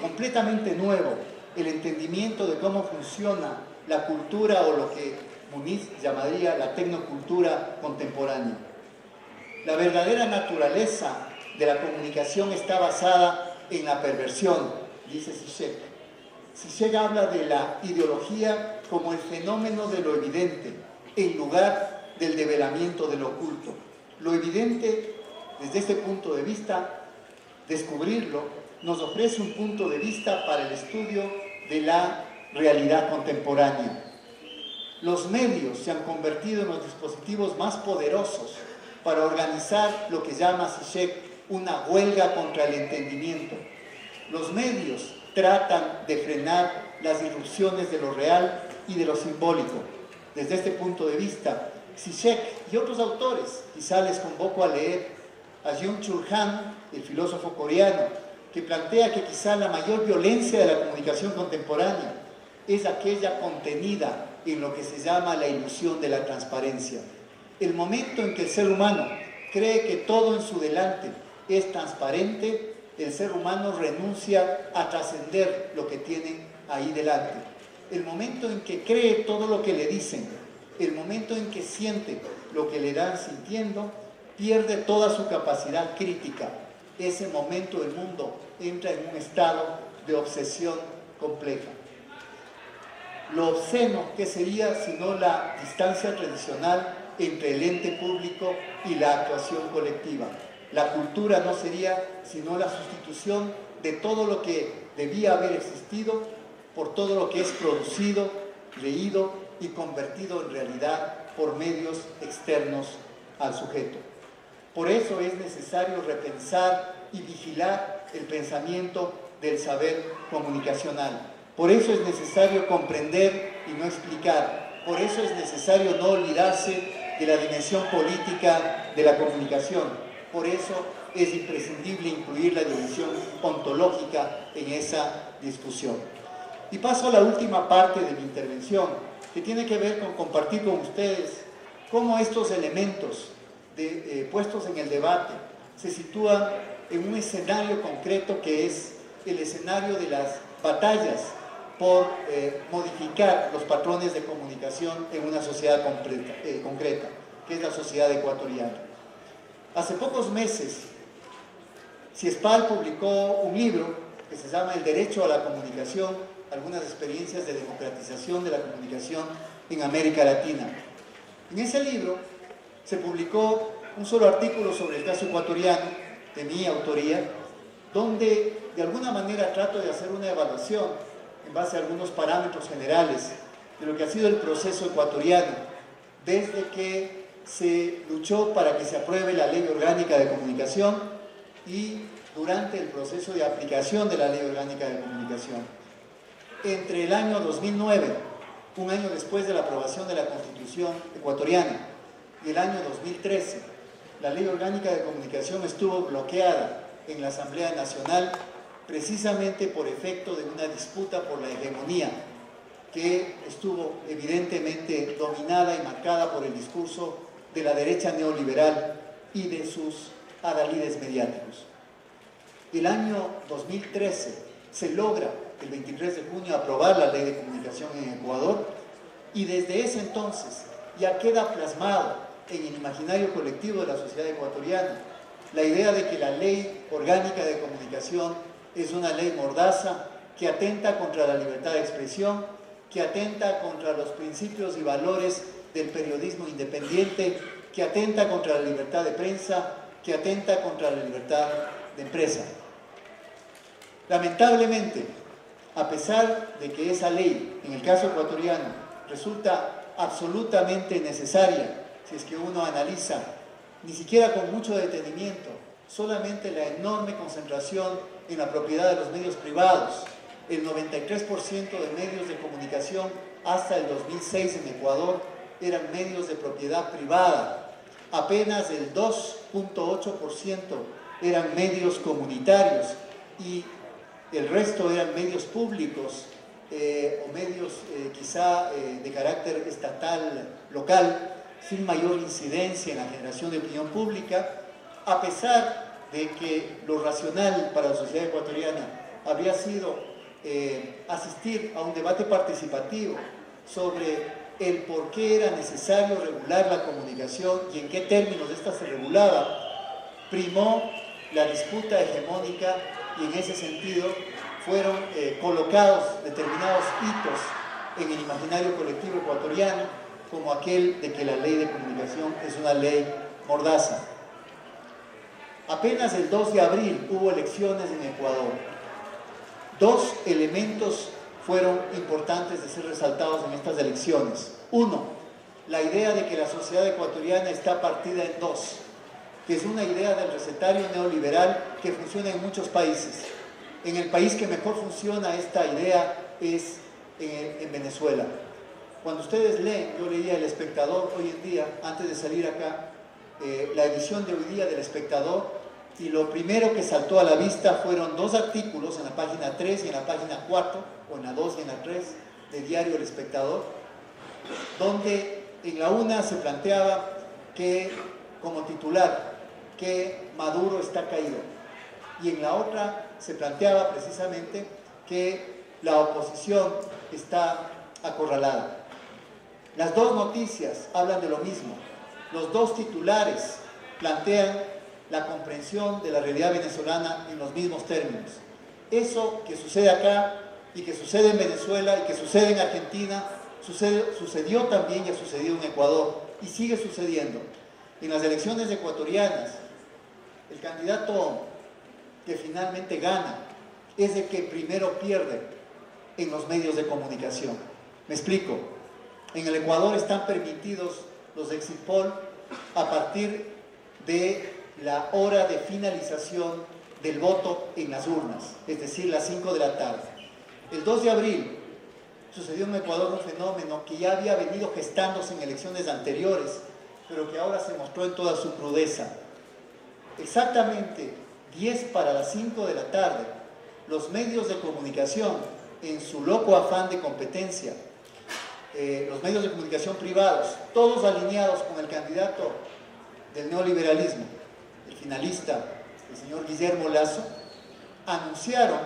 completamente nuevo el entendimiento de cómo funciona la cultura o lo que Muniz llamaría la tecnocultura contemporánea. La verdadera naturaleza de la comunicación está basada en la perversión, dice Zizek. Zizek habla de la ideología como el fenómeno de lo evidente, en lugar del develamiento de lo oculto. Lo evidente, desde este punto de vista, descubrirlo, nos ofrece un punto de vista para el estudio de la realidad contemporánea. Los medios se han convertido en los dispositivos más poderosos para organizar lo que llama Zizek una huelga contra el entendimiento. Los medios tratan de frenar las irrupciones de lo real y de lo simbólico. Desde este punto de vista, Zizek y otros autores, quizá les convoco a leer a Byung-Chul Han, el filósofo coreano, que plantea que quizá la mayor violencia de la comunicación contemporánea es aquella contenida en lo que se llama la ilusión de la transparencia. El momento en que el ser humano cree que todo en su delante es transparente, el ser humano renuncia a trascender lo que tiene ahí delante. El momento en que cree todo lo que le dicen, el momento en que siente lo que le dan sintiendo, pierde toda su capacidad crítica. Ese momento el mundo entra en un estado de obsesión compleja. Lo obsceno, ¿qué sería sino la distancia tradicional entre el ente público y la actuación colectiva? La cultura no sería sino la sustitución de todo lo que debía haber existido por todo lo que es producido, leído y convertido en realidad por medios externos al sujeto. Por eso es necesario repensar y vigilar el pensamiento del saber comunicacional. Por eso es necesario comprender y no explicar. Por eso es necesario no olvidarse de la dimensión política de la comunicación. Por eso es imprescindible incluir la dimensión ontológica en esa discusión. Y paso a la última parte de mi intervención, que tiene que ver con compartir con ustedes cómo estos elementos puestos en el debate se sitúan en un escenario concreto que es el escenario de las batallas por modificar los patrones de comunicación en una sociedad concreta, que es la sociedad ecuatoriana. Hace pocos meses, CIESPAL publicó un libro que se llama El derecho a la comunicación, algunas experiencias de democratización de la comunicación en América Latina. En ese libro se publicó un solo artículo sobre el caso ecuatoriano, de mi autoría, donde de alguna manera trato de hacer una evaluación en base a algunos parámetros generales de lo que ha sido el proceso ecuatoriano desde que se luchó para que se apruebe la Ley Orgánica de Comunicación y durante el proceso de aplicación de la Ley Orgánica de Comunicación. Entre el año 2009, un año después de la aprobación de la Constitución ecuatoriana, y el año 2013, la Ley Orgánica de Comunicación estuvo bloqueada en la Asamblea Nacional precisamente por efecto de una disputa por la hegemonía que estuvo evidentemente dominada y marcada por el discurso de la derecha neoliberal y de sus adalides mediáticos. El año 2013 se logra, el 23 de junio, aprobar la Ley de Comunicación en Ecuador y desde ese entonces ya queda plasmado en el imaginario colectivo de la sociedad ecuatoriana la idea de que la Ley Orgánica de Comunicación es una ley mordaza, que atenta contra la libertad de expresión, que atenta contra los principios y valores del periodismo independiente, que atenta contra la libertad de prensa, que atenta contra la libertad de empresa. Lamentablemente, a pesar de que esa ley, en el caso ecuatoriano, resulta absolutamente necesaria, si es que uno analiza, ni siquiera con mucho detenimiento, solamente la enorme concentración en la propiedad de los medios privados. El 93% de medios de comunicación hasta el 2006 en Ecuador eran medios de propiedad privada. Apenas el 2.8% eran medios comunitarios y el resto eran medios públicos o medios quizá de carácter estatal, local, sin mayor incidencia en la generación de opinión pública, a pesar de que lo racional para la sociedad ecuatoriana habría sido asistir a un debate participativo sobre el por qué era necesario regular la comunicación y en qué términos esta se regulaba, primó la disputa hegemónica y en ese sentido fueron colocados determinados hitos en el imaginario colectivo ecuatoriano, como aquel de que la ley de comunicación es una ley mordaza. Apenas el 2 de abril hubo elecciones en Ecuador. Dos elementos fueron importantes de ser resaltados en estas elecciones. Uno, la idea de que la sociedad ecuatoriana está partida en dos, que es una idea del recetario neoliberal que funciona en muchos países. En el país que mejor funciona esta idea es en Venezuela. Cuando ustedes leen, yo leía El Espectador hoy en día, antes de salir acá, la edición de hoy día del Espectador, y lo primero que saltó a la vista fueron dos artículos en la página 3 y en la página 4, o en la 2 y en la 3, del diario El Espectador, donde en la una se planteaba que, como titular, que Maduro está caído, y en la otra se planteaba precisamente que la oposición está acorralada. Las dos noticias hablan de lo mismo. Los dos titulares plantean la comprensión de la realidad venezolana en los mismos términos. Eso que sucede acá y que sucede en Venezuela y que sucede en Argentina, sucedió también y ha sucedido en Ecuador y sigue sucediendo. En las elecciones ecuatorianas, el candidato que finalmente gana es el que primero pierde en los medios de comunicación. Me explico. En el Ecuador están permitidos los exit poll a partir de la hora de finalización del voto en las urnas, es decir, las 5 de la tarde. El 2 de abril sucedió en Ecuador un fenómeno que ya había venido gestándose en elecciones anteriores, pero que ahora se mostró en toda su crudeza. Exactamente 10 para las 5 de la tarde, los medios de comunicación, en su loco afán de competencia, los medios de comunicación privados, todos alineados con el candidato del neoliberalismo, el finalista, el señor Guillermo Lasso, anunciaron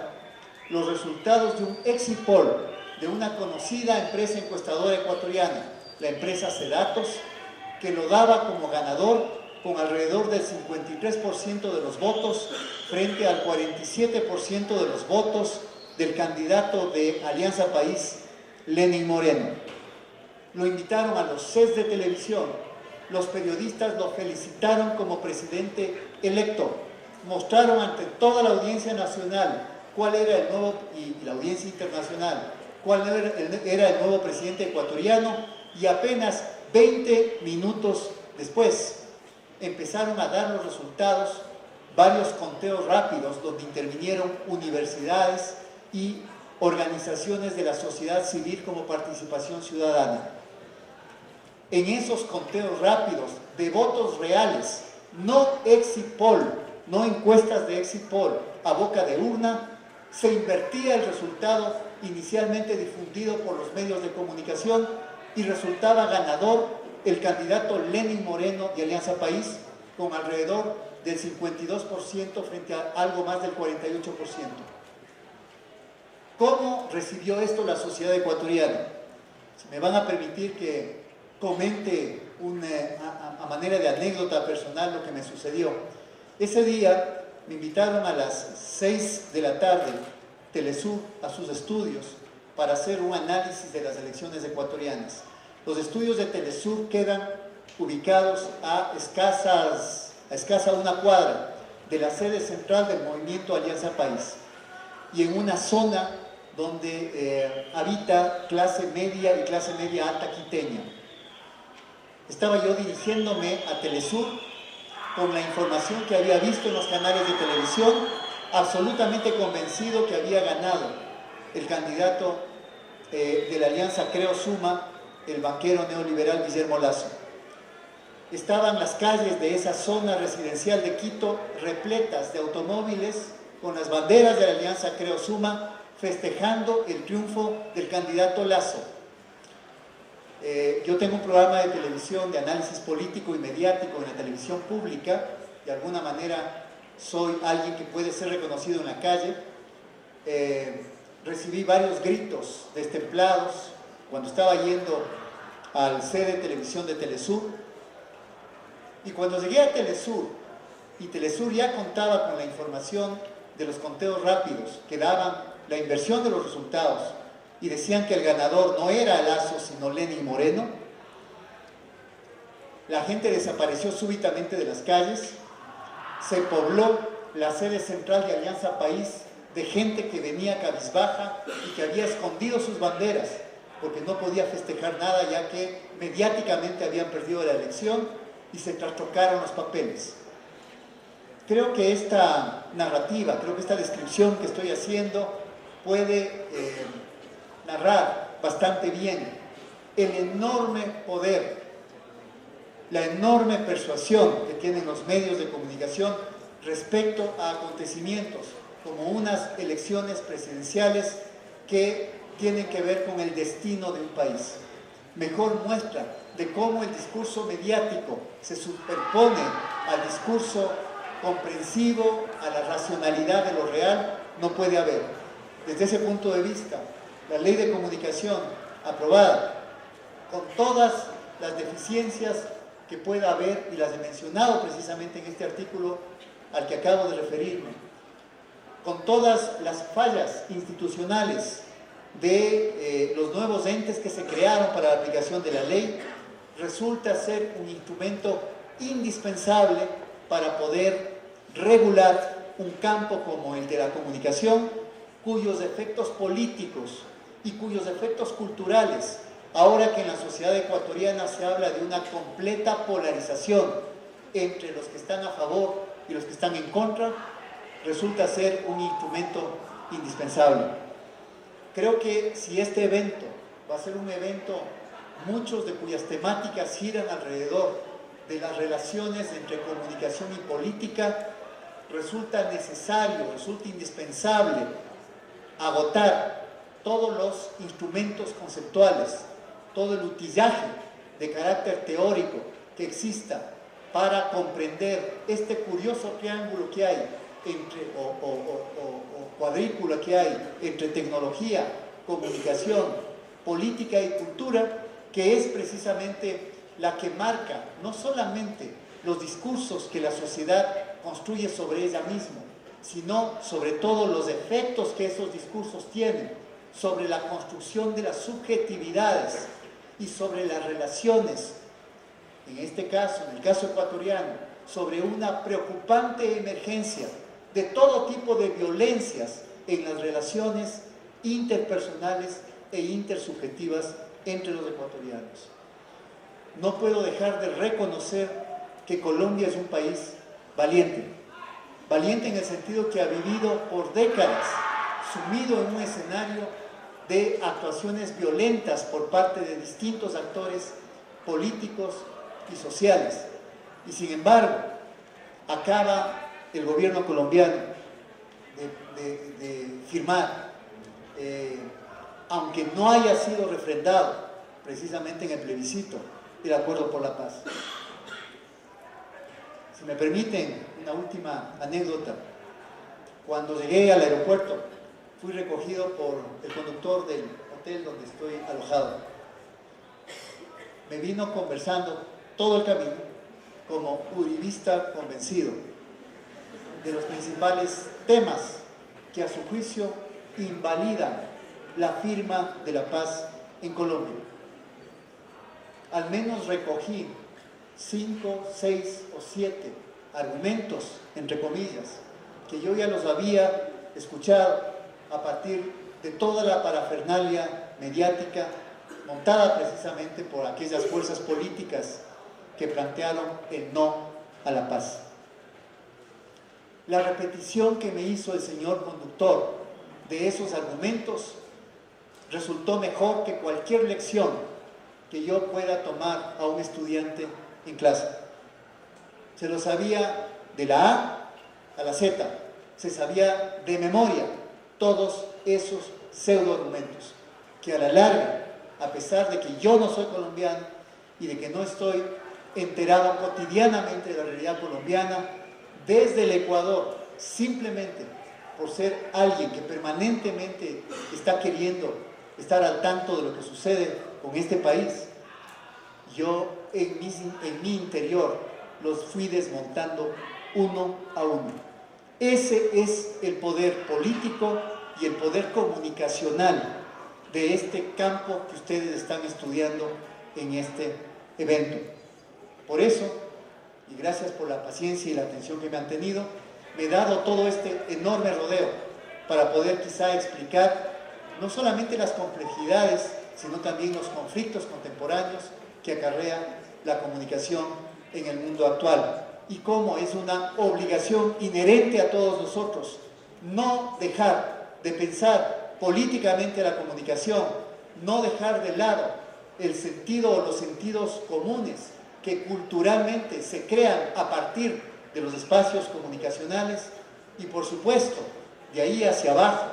los resultados de un exit poll de una conocida empresa encuestadora ecuatoriana, la empresa Ceratos, que lo daba como ganador con alrededor del 53% de los votos frente al 47% de los votos del candidato de Alianza País, Lenín Moreno. Lo invitaron a los sets de televisión, los periodistas lo felicitaron como presidente electo, mostraron ante toda la audiencia nacional cuál era el nuevo, y la audiencia internacional, cuál era el nuevo presidente ecuatoriano, y apenas 20 minutos después empezaron a dar los resultados, varios conteos rápidos donde intervinieron universidades y organizaciones de la sociedad civil como participación ciudadana. En esos conteos rápidos de votos reales, no exit poll, no encuestas de exit poll a boca de urna, se invertía el resultado inicialmente difundido por los medios de comunicación y resultaba ganador el candidato Lenín Moreno de Alianza País con alrededor del 52% frente a algo más del 48%. ¿Cómo recibió esto la sociedad ecuatoriana? Si me van a permitir que comente a manera de anécdota personal lo que me sucedió. Ese día me invitaron a las 6 de la tarde Telesur a sus estudios para hacer un análisis de las elecciones ecuatorianas. Los estudios de Telesur quedan ubicados a escasa una cuadra de la sede central del movimiento Alianza País y en una zona donde habita clase media y clase media alta quiteña. Estaba yo dirigiéndome a Telesur con la información que había visto en los canales de televisión, absolutamente convencido que había ganado el candidato de la Alianza Creo Suma, el banquero neoliberal Guillermo Lasso. Estaban las calles de esa zona residencial de Quito repletas de automóviles con las banderas de la Alianza Creo Suma festejando el triunfo del candidato Lasso. Yo tengo un programa de televisión de análisis político y mediático en la televisión pública, de alguna manera soy alguien que puede ser reconocido en la calle. Recibí varios gritos destemplados cuando estaba yendo al sede de televisión de Telesur, y cuando llegué a Telesur y Telesur ya contaba con la información de los conteos rápidos que daban la inversión de los resultados y decían que el ganador no era Lasso sino Lenín Moreno, la gente desapareció súbitamente de las calles, se pobló la sede central de Alianza País de gente que venía cabizbaja y que había escondido sus banderas porque no podía festejar nada ya que mediáticamente habían perdido la elección y se trastocaron los papeles. Creo que esta narrativa, creo que esta descripción que estoy haciendo puede narrar bastante bien el enorme poder, la enorme persuasión que tienen los medios de comunicación respecto a acontecimientos como unas elecciones presidenciales que tienen que ver con el destino de un país. Mejor muestra de cómo el discurso mediático se superpone al discurso comprensivo, a la racionalidad de lo real, no puede haber. Desde ese punto de vista, la ley de comunicación aprobada, con todas las deficiencias que pueda haber, y las he mencionado precisamente en este artículo al que acabo de referirme, con todas las fallas institucionales de los nuevos entes que se crearon para la aplicación de la ley, resulta ser un instrumento indispensable para poder regular un campo como el de la comunicación, cuyos efectos políticos y cuyos efectos culturales, ahora que en la sociedad ecuatoriana se habla de una completa polarización entre los que están a favor y los que están en contra, resulta ser un instrumento indispensable. Creo que si este evento va a ser un evento, muchos de cuyas temáticas giran alrededor de las relaciones entre comunicación y política, resulta necesario, resulta indispensable agotar todos los instrumentos conceptuales, todo el utillaje de carácter teórico que exista para comprender este curioso triángulo que hay entre, o cuadrícula que hay entre tecnología, comunicación, política y cultura, que es precisamente la que marca no solamente los discursos que la sociedad construye sobre ella misma, sino sobre todo los efectos que esos discursos tienen sobre la construcción de las subjetividades y sobre las relaciones, en este caso, en el caso ecuatoriano, sobre una preocupante emergencia de todo tipo de violencias en las relaciones interpersonales e intersubjetivas entre los ecuatorianos. No puedo dejar de reconocer que Colombia es un país valiente, valiente en el sentido que ha vivido por décadas sumido en un escenario de actuaciones violentas por parte de distintos actores políticos y sociales, y sin embargo acaba el gobierno colombiano de firmar, aunque no haya sido refrendado precisamente en el plebiscito, el acuerdo por la paz. Si me permiten una última anécdota, cuando llegué al aeropuerto fui recogido por el conductor del hotel donde estoy alojado. Me vino conversando todo el camino como uribista convencido de los principales temas que a su juicio invalidan la firma de la paz en Colombia. Al menos recogí 5, 6 o 7 argumentos, entre comillas, que yo ya los había escuchado a partir de toda la parafernalia mediática montada precisamente por aquellas fuerzas políticas que plantearon el no a la paz. La repetición que me hizo el señor conductor de esos argumentos resultó mejor que cualquier lección que yo pueda tomar a un estudiante en clase. Se lo sabía de la A a la Z, se sabía de memoria todos esos pseudo argumentos que a la larga, a pesar de que yo no soy colombiano y de que no estoy enterado cotidianamente de la realidad colombiana, desde el Ecuador, simplemente por ser alguien que permanentemente está queriendo estar al tanto de lo que sucede con este país, yo en mi interior los fui desmontando uno a uno. Ese es el poder político y el poder comunicacional de este campo que ustedes están estudiando en este evento. Por eso, y gracias por la paciencia y la atención que me han tenido, me he dado todo este enorme rodeo para poder quizá explicar no solamente las complejidades, sino también los conflictos contemporáneos que acarrea la comunicación en el mundo actual y cómo es una obligación inherente a todos nosotros no dejar de pensar políticamente la comunicación, no dejar de lado el sentido o los sentidos comunes que culturalmente se crean a partir de los espacios comunicacionales y, por supuesto, de ahí hacia abajo,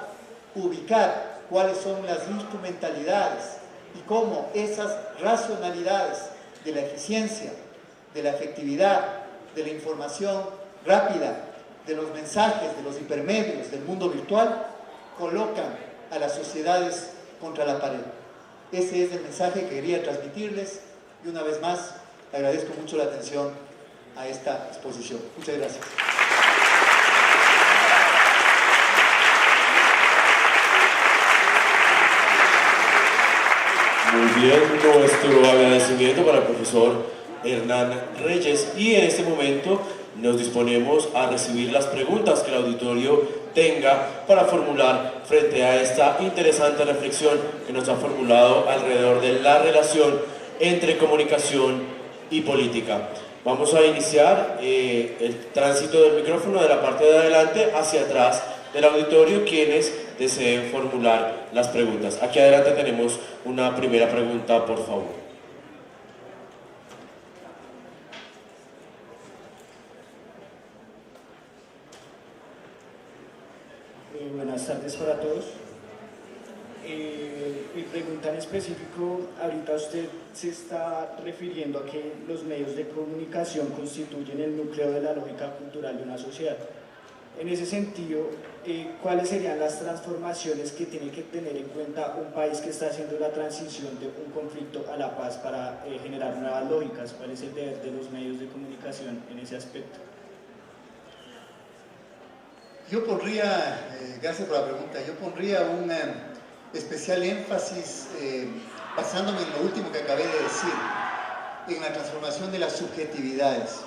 ubicar cuáles son las instrumentalidades y cómo esas racionalidades de la eficiencia, de la efectividad, de la información rápida, de los mensajes, de los hipermedios, del mundo virtual, colocan a las sociedades contra la pared. Ese es el mensaje que quería transmitirles y una vez más agradezco mucho la atención a esta exposición. Muchas gracias. Muy bien, nuestro agradecimiento para el profesor Hernán Reyes, y en este momento nos disponemos a recibir las preguntas que el auditorio tenga para formular frente a esta interesante reflexión que nos ha formulado alrededor de la relación entre comunicación y política. Vamos a iniciar el tránsito del micrófono de la parte de adelante hacia atrás del auditorio, quienes deseen formular las preguntas. Aquí adelante tenemos una primera pregunta, por favor. Buenas tardes para todos. Mi pregunta en específico, ahorita usted se está refiriendo a que los medios de comunicación constituyen el núcleo de la lógica cultural de una sociedad. En ese sentido, ¿cuáles serían las transformaciones que tiene que tener en cuenta un país que está haciendo la transición de un conflicto a la paz para generar nuevas lógicas? ¿Cuál es el deber de los medios de comunicación en ese aspecto? Yo pondría, gracias por la pregunta, yo pondría un especial énfasis, basándome en lo último que acabé de decir, en la transformación de las subjetividades.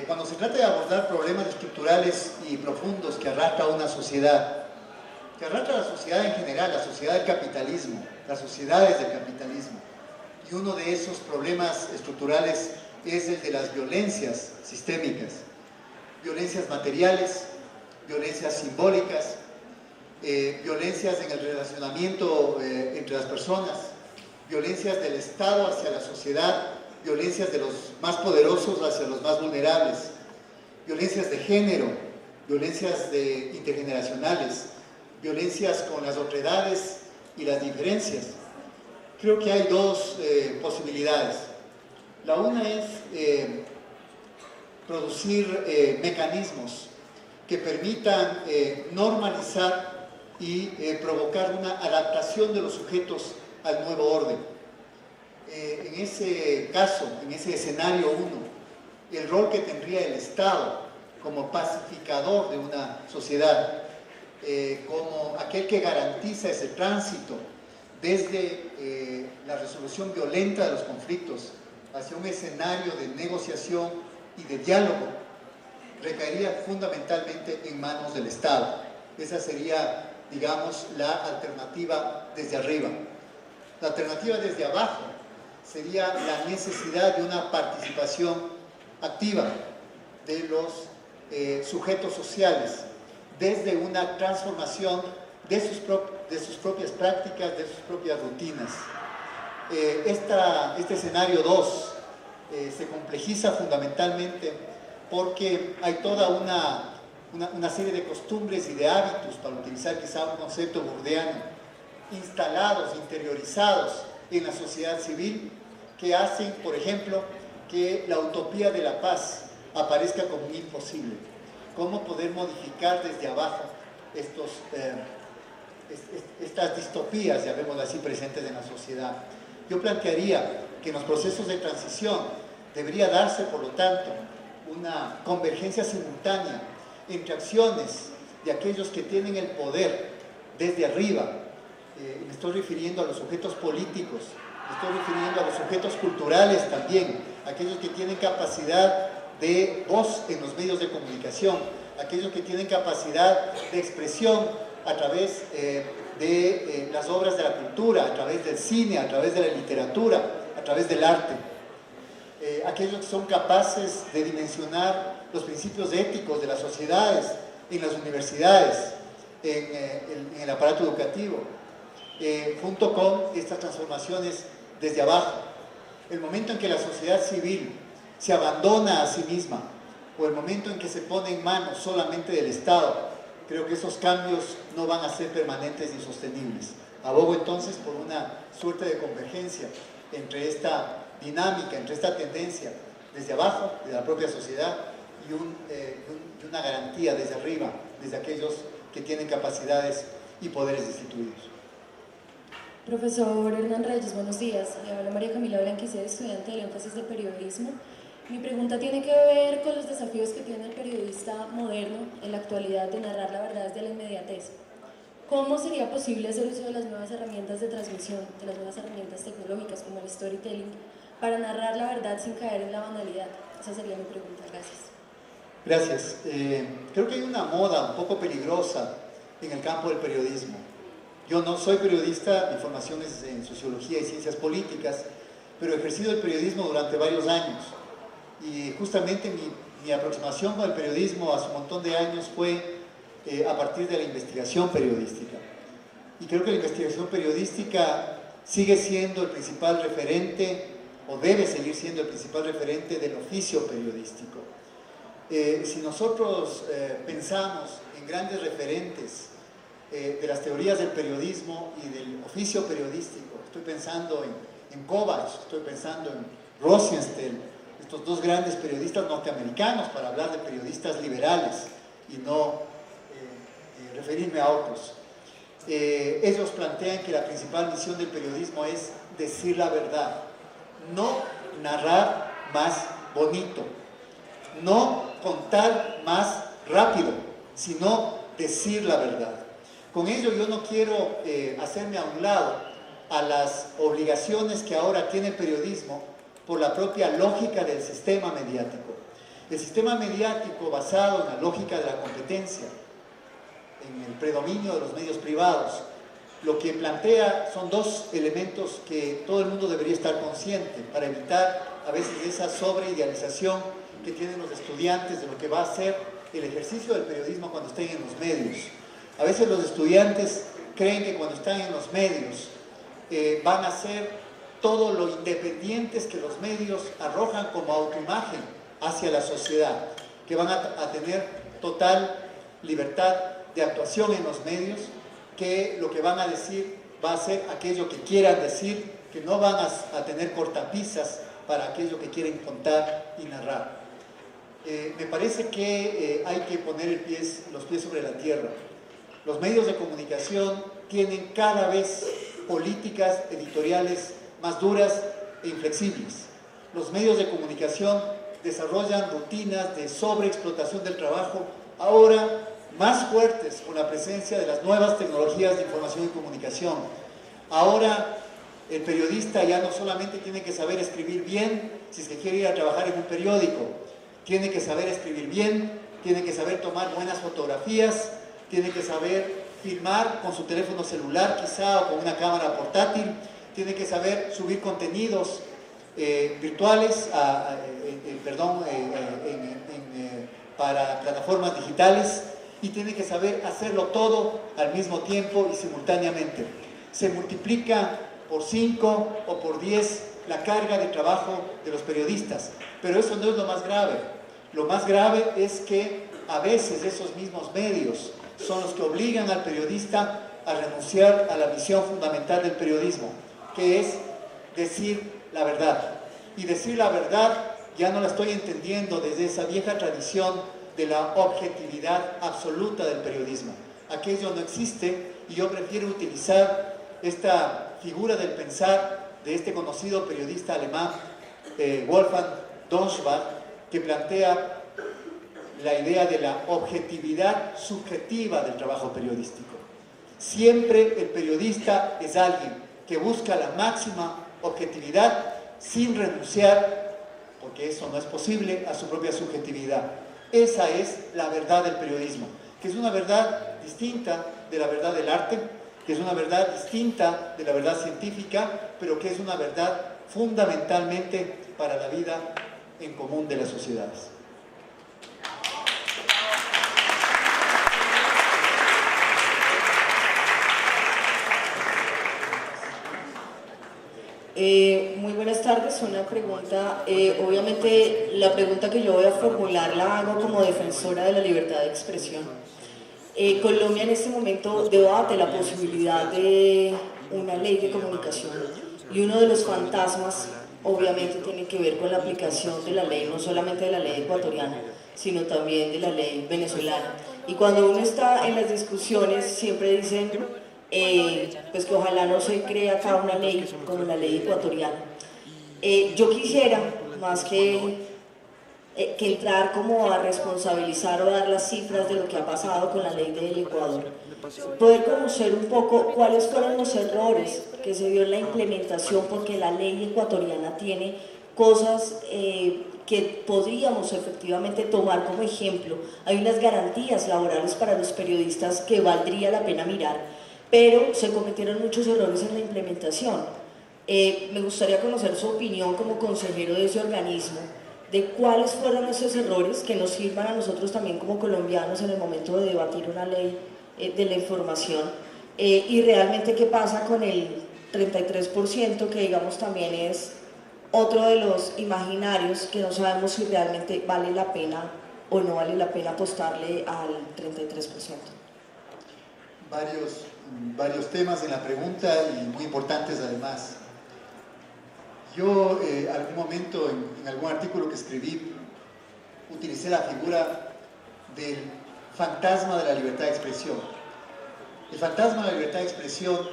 Cuando se trata de abordar problemas estructurales y profundos que arrastra una sociedad, que arrastra la sociedad en general, la sociedad del capitalismo, las sociedades del capitalismo, y uno de esos problemas estructurales es el de las violencias sistémicas, violencias materiales, violencias simbólicas, violencias en el relacionamiento entre las personas, violencias del Estado hacia la sociedad, violencias de los más poderosos hacia los más vulnerables, violencias de género, violencias intergeneracionales, violencias con las otredades y las diferencias. Creo que hay dos posibilidades. La una es producir mecanismos que permitan normalizar y provocar una adaptación de los sujetos al nuevo orden. En ese caso, en ese escenario 1, el rol que tendría el Estado como pacificador de una sociedad como aquel que garantiza ese tránsito desde la resolución violenta de los conflictos hacia un escenario de negociación y de diálogo, recaería fundamentalmente en manos del Estado. Esa sería, digamos, la alternativa desde arriba. La alternativa desde abajo sería la necesidad de una participación activa de los sujetos sociales, desde una transformación de sus propias prácticas, de sus propias rutinas. Este escenario 2 se complejiza fundamentalmente porque hay toda una serie de costumbres y de hábitos, para utilizar quizá un concepto burdeano, instalados, interiorizados en la sociedad civil, que hacen, por ejemplo, que la utopía de la paz aparezca como un imposible. ¿Cómo poder modificar desde abajo estas distopías, llamémoslas así, presentes en la sociedad? Yo plantearía que en los procesos de transición debería darse, por lo tanto, una convergencia simultánea entre acciones de aquellos que tienen el poder desde arriba. Me estoy refiriendo a los sujetos políticos, me estoy refiriendo a los sujetos culturales también, aquellos que tienen capacidad de voz en los medios de comunicación, aquellos que tienen capacidad de expresión a través de las obras de la cultura, a través del cine, a través de la literatura, a través del arte. Aquellos que son capaces de dimensionar los principios éticos de las sociedades en las universidades, en el aparato educativo, junto con estas transformaciones desde abajo. El momento en que la sociedad civil se abandona a sí misma, o el momento en que se pone en manos solamente del Estado, creo que esos cambios no van a ser permanentes ni sostenibles. Abogo entonces por una suerte de convergencia entre esta dinámica, entre esta tendencia desde abajo, de la propia sociedad, y una garantía desde arriba, desde aquellos que tienen capacidades y poderes instituidos. Profesor Hernán Reyes, buenos días. Le habla María Camila Blanquiceda, estudiante del énfasis de periodismo. Mi pregunta tiene que ver con los desafíos que tiene el periodista moderno en la actualidad de narrar la verdad desde la inmediatez. ¿Cómo sería posible hacer uso de las nuevas herramientas de transmisión, de las nuevas herramientas tecnológicas como el storytelling, para narrar la verdad sin caer en la banalidad? Esa sería mi pregunta. Gracias. Gracias. Creo que hay una moda un poco peligrosa en el campo del periodismo. Yo no soy periodista, mi formación es en sociología y ciencias políticas, pero he ejercido el periodismo durante varios años. Y justamente mi aproximación con el periodismo hace un montón de años fue a partir de la investigación periodística. Y creo que la investigación periodística sigue siendo el principal referente, o debe seguir siendo el principal referente del oficio periodístico. Si nosotros pensamos en grandes referentes de las teorías del periodismo y del oficio periodístico, estoy pensando en Kovacs, estoy pensando en Rosenstiel, estos dos grandes periodistas norteamericanos, para hablar de periodistas liberales y no referirme a otros. Ellos plantean que la principal misión del periodismo es decir la verdad, no narrar más bonito, no contar más rápido, sino decir la verdad. Con ello yo no quiero hacerme a un lado a las obligaciones que ahora tiene el periodismo por la propia lógica del sistema mediático. El sistema mediático basado en la lógica de la competencia, en el predominio de los medios privados, lo que plantea son dos elementos que todo el mundo debería estar consciente para evitar a veces esa sobreidealización que tienen los estudiantes de lo que va a ser el ejercicio del periodismo cuando estén en los medios. A veces los estudiantes creen que cuando están en los medios van a ser todo lo independientes que los medios arrojan como autoimagen hacia la sociedad, que van a tener total libertad de actuación en los medios, que lo que van a decir va a ser aquello que quieran decir, que no van a tener cortapisas para aquello que quieren contar y narrar. Me parece que hay que poner los pies sobre la tierra. Los medios de comunicación tienen cada vez políticas editoriales más duras e inflexibles. Los medios de comunicación desarrollan rutinas de sobreexplotación del trabajo, ahora más fuertes con la presencia de las nuevas tecnologías de información y comunicación. Ahora el periodista ya no solamente tiene que saber escribir bien, si es que quiere ir a trabajar en un periódico, tiene que saber escribir bien, tiene que saber tomar buenas fotografías, tiene que saber filmar con su teléfono celular quizá o con una cámara portátil, tiene que saber subir contenidos virtuales, para plataformas digitales, y tiene que saber hacerlo todo al mismo tiempo y simultáneamente. Se multiplica por 5 o por 10 la carga de trabajo de los periodistas, pero eso no es lo más grave. Lo más grave es que a veces esos mismos medios son los que obligan al periodista a renunciar a la misión fundamental del periodismo, que es decir la verdad. Y decir la verdad ya no la estoy entendiendo desde esa vieja tradición de la objetividad absoluta del periodismo. Aquello no existe y yo prefiero utilizar esta figura del pensar de este conocido periodista alemán, Wolfgang Donschbach, que plantea la idea de la objetividad subjetiva del trabajo periodístico. Siempre el periodista es alguien que busca la máxima objetividad sin renunciar, porque eso no es posible, a su propia subjetividad. Esa es la verdad del periodismo, que es una verdad distinta de la verdad del arte, que es una verdad distinta de la verdad científica, pero que es una verdad fundamentalmente para la vida en común de las sociedades. Muy buenas tardes. Una pregunta, obviamente la pregunta que yo voy a formular la hago como defensora de la libertad de expresión. Colombia en este momento debate la posibilidad de una ley de comunicación, y uno de los fantasmas obviamente tiene que ver con la aplicación de la ley, no solamente de la ley ecuatoriana, sino también de la ley venezolana. Y cuando uno está en las discusiones siempre dicen pues que ojalá no se cree acá una ley como la ley ecuatoriana. Yo quisiera, más que entrar como a responsabilizar o dar las cifras de lo que ha pasado con la ley del Ecuador, poder conocer un poco cuáles fueron los errores que se dio en la implementación, porque la ley ecuatoriana tiene cosas que podríamos efectivamente tomar como ejemplo. Hay unas garantías laborales para los periodistas que valdría la pena mirar, pero se cometieron muchos errores en la implementación. Me gustaría conocer su opinión como consejero de ese organismo, de cuáles fueron esos errores que nos sirvan a nosotros también como colombianos en el momento de debatir una ley de la información, y realmente qué pasa con el 33%, que digamos también es otro de los imaginarios que no sabemos si realmente vale la pena o no vale la pena apostarle al 33%. Varios temas en la pregunta y muy importantes además. Yo algún momento en algún artículo que escribí utilicé la figura del fantasma de la libertad de expresión. El fantasma de la libertad de expresión,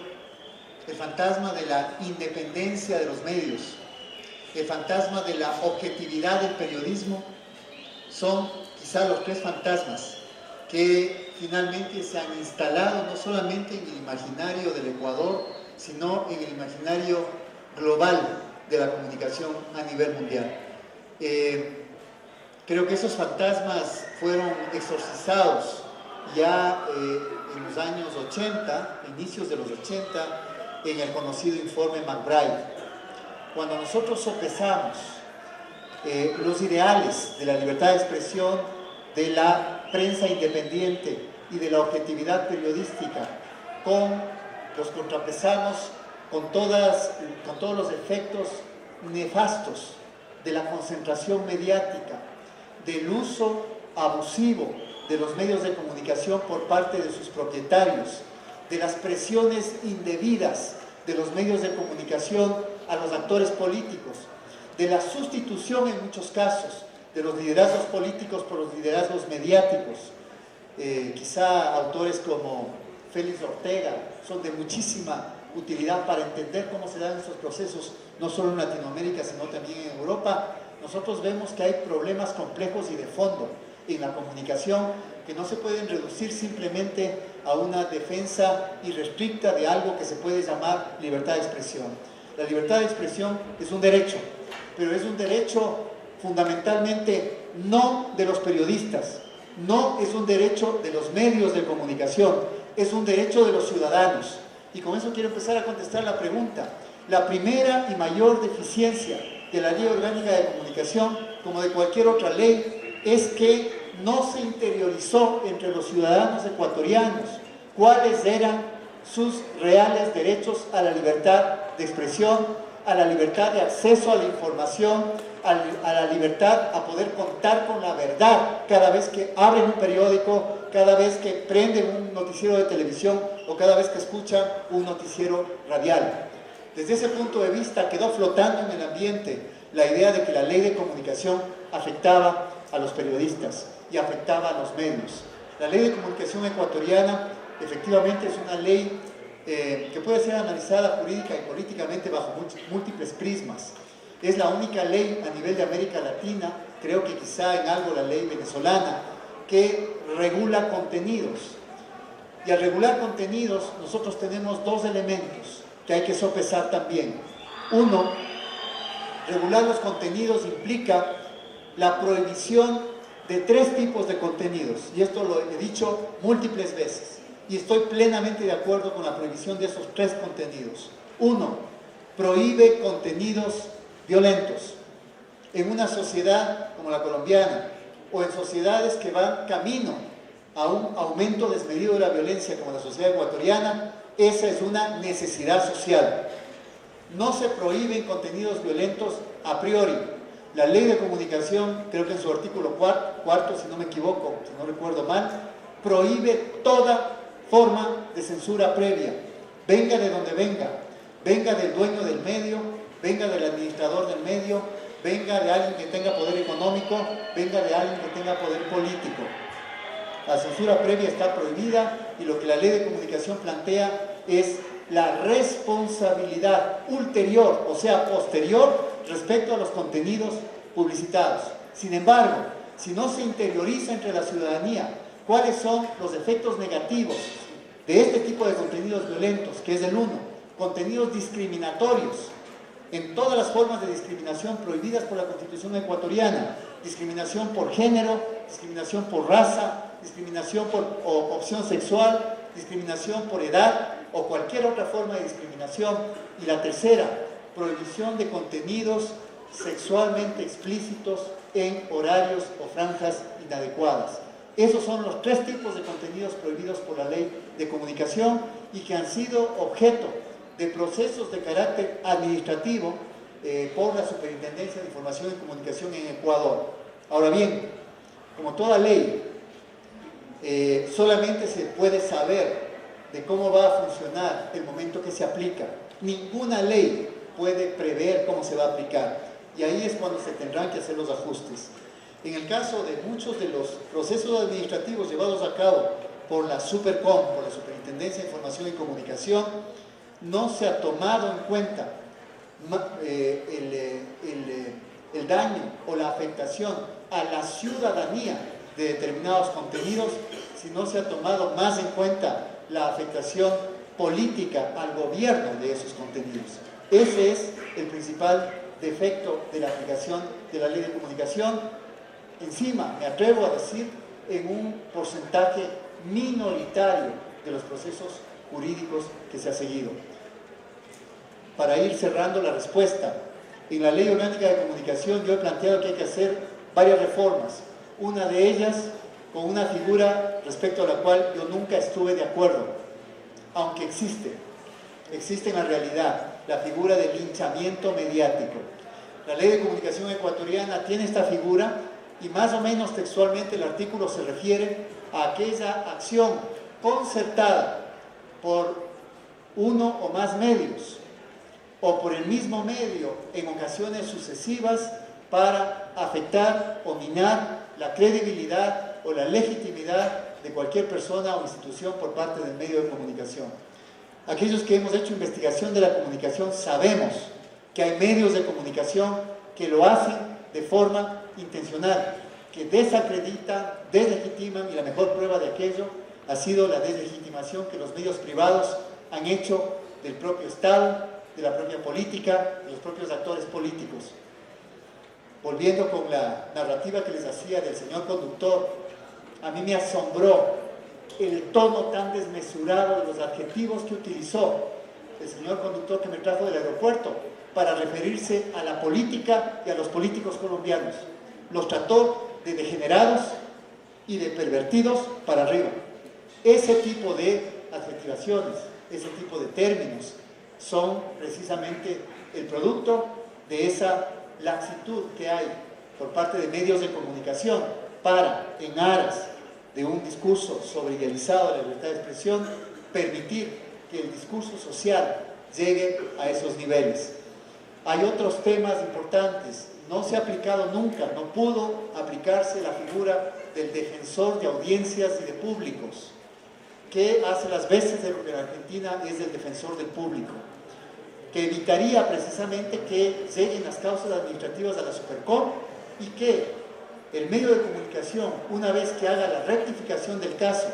el fantasma de la independencia de los medios, el fantasma de la objetividad del periodismo, son quizá los tres fantasmas que finalmente se han instalado no solamente en el imaginario del Ecuador, sino en el imaginario global de la comunicación a nivel mundial. Creo que esos fantasmas fueron exorcizados ya en los años 80, inicios de los 80, en el conocido informe McBride. Cuando nosotros sopesamos los ideales de la libertad de expresión, de la prensa independiente y de la objetividad periodística, los contrapesamos con todos los efectos nefastos de la concentración mediática, del uso abusivo de los medios de comunicación por parte de sus propietarios, de las presiones indebidas de los medios de comunicación a los actores políticos, de la sustitución en muchos casos de los liderazgos políticos por los liderazgos mediáticos. Quizá autores como Félix Ortega son de muchísima utilidad para entender cómo se dan estos procesos, no solo en Latinoamérica, sino también en Europa. Nosotros vemos que hay problemas complejos y de fondo en la comunicación que no se pueden reducir simplemente a una defensa irrestricta de algo que se puede llamar libertad de expresión. La libertad de expresión es un derecho, pero es un derecho fundamentalmente no de los periodistas, no es un derecho de los medios de comunicación, es un derecho de los ciudadanos. Y con eso quiero empezar a contestar la pregunta. La primera y mayor deficiencia de la Ley Orgánica de Comunicación, como de cualquier otra ley, es que no se interiorizó entre los ciudadanos ecuatorianos cuáles eran sus reales derechos a la libertad de expresión, a la libertad de acceso a la información, a la libertad a poder contar con la verdad cada vez que abren un periódico, cada vez que prenden un noticiero de televisión o cada vez que escuchan un noticiero radial. Desde ese punto de vista quedó flotando en el ambiente la idea de que la ley de comunicación afectaba a los periodistas y afectaba a los medios. La ley de comunicación ecuatoriana efectivamente es una ley que puede ser analizada jurídica y políticamente bajo múltiples prismas. Es la única ley a nivel de América Latina, creo que quizá en algo la ley venezolana, que regula contenidos. Y al regular contenidos nosotros tenemos dos elementos que hay que sopesar también. Uno, regular los contenidos implica la prohibición de 3 tipos de contenidos, y esto lo he dicho múltiples veces, y estoy plenamente de acuerdo con la prohibición de esos 3 contenidos. Uno, prohíbe contenidos violentos. En una sociedad como la colombiana, o en sociedades que van camino a un aumento desmedido de la violencia como la sociedad ecuatoriana, esa es una necesidad social. No se prohíben contenidos violentos a priori. La ley de comunicación, creo que en su artículo cuarto, si no me equivoco, si no recuerdo mal, prohíbe toda forma de censura previa, venga de donde venga, venga del dueño del medio, venga del administrador del medio, venga de alguien que tenga poder económico, venga de alguien que tenga poder político. La censura previa está prohibida y lo que la ley de comunicación plantea es la responsabilidad ulterior, o sea, posterior, respecto a los contenidos publicitados. Sin embargo, si no se interioriza entre la ciudadanía cuáles son los efectos negativos de este tipo de contenidos violentos, que es el 1, contenidos discriminatorios, en todas las formas de discriminación prohibidas por la Constitución ecuatoriana, discriminación por género, discriminación por raza, discriminación por opción sexual, discriminación por edad o cualquier otra forma de discriminación. Y la tercera, prohibición de contenidos sexualmente explícitos en horarios o franjas inadecuadas. Esos son los 3 tipos de contenidos prohibidos por la ley de comunicación y que han sido objeto de procesos de carácter administrativo por la Superintendencia de Información y Comunicación en Ecuador. Ahora bien, como toda ley, solamente se puede saber de cómo va a funcionar el momento que se aplica. Ninguna ley puede prever cómo se va a aplicar y ahí es cuando se tendrán que hacer los ajustes. En el caso de muchos de los procesos administrativos llevados a cabo por la Supercom, por la Superintendencia de Información y Comunicación, no se ha tomado en cuenta el daño o la afectación a la ciudadanía de determinados contenidos, sino se ha tomado más en cuenta la afectación política al gobierno de esos contenidos. Ese es el principal defecto de la aplicación de la ley de comunicación. Encima, me atrevo a decir, en un porcentaje minoritario de los procesos jurídicos que se ha seguido. Para ir cerrando la respuesta, en la Ley Orgánica de Comunicación yo he planteado que hay que hacer varias reformas. Una de ellas con una figura respecto a la cual yo nunca estuve de acuerdo, aunque existe en la realidad, la figura del linchamiento mediático. La Ley de Comunicación ecuatoriana tiene esta figura y más o menos textualmente el artículo se refiere a aquella acción concertada por uno o más medios o por el mismo medio en ocasiones sucesivas para afectar o minar la credibilidad o la legitimidad de cualquier persona o institución por parte del medio de comunicación. Aquellos que hemos hecho investigación de la comunicación sabemos que hay medios de comunicación que lo hacen de forma intencional, que desacreditan, deslegitiman, y la mejor prueba de aquello ha sido la deslegitimación que los medios privados han hecho del propio Estado, de la propia política, de los propios actores políticos. Volviendo con la narrativa que les hacía del señor conductor, a mí me asombró el tono tan desmesurado de los adjetivos que utilizó el señor conductor que me trajo del aeropuerto para referirse a la política y a los políticos colombianos. Los trató de degenerados y de pervertidos para arriba. Ese tipo de adjetivaciones, ese tipo de términos son precisamente el producto de esa laxitud que hay por parte de medios de comunicación para, en aras de un discurso sobreidealizado de la libertad de expresión, permitir que el discurso social llegue a esos niveles. Hay otros temas importantes. No se ha aplicado nunca, no pudo aplicarse la figura del defensor de audiencias y de públicos, que hace las veces de lo que en Argentina es el defensor del público, que evitaría precisamente que lleguen las causas administrativas a la Supercor y que el medio de comunicación, una vez que haga la rectificación del caso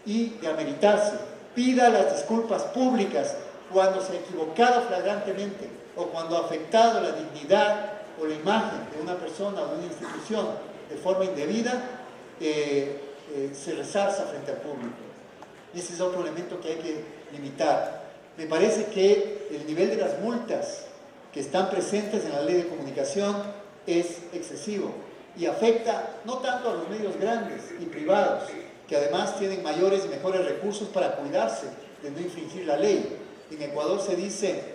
y de ameritarse, pida las disculpas públicas cuando se ha equivocado flagrantemente o cuando ha afectado la dignidad o la imagen de una persona o de una institución de forma indebida, se resarza frente al público. Ese es otro elemento que hay que limitar. Me parece que el nivel de las multas que están presentes en la ley de comunicación es excesivo y afecta no tanto a los medios grandes y privados, que además tienen mayores y mejores recursos para cuidarse de no infringir la ley. En Ecuador se dice,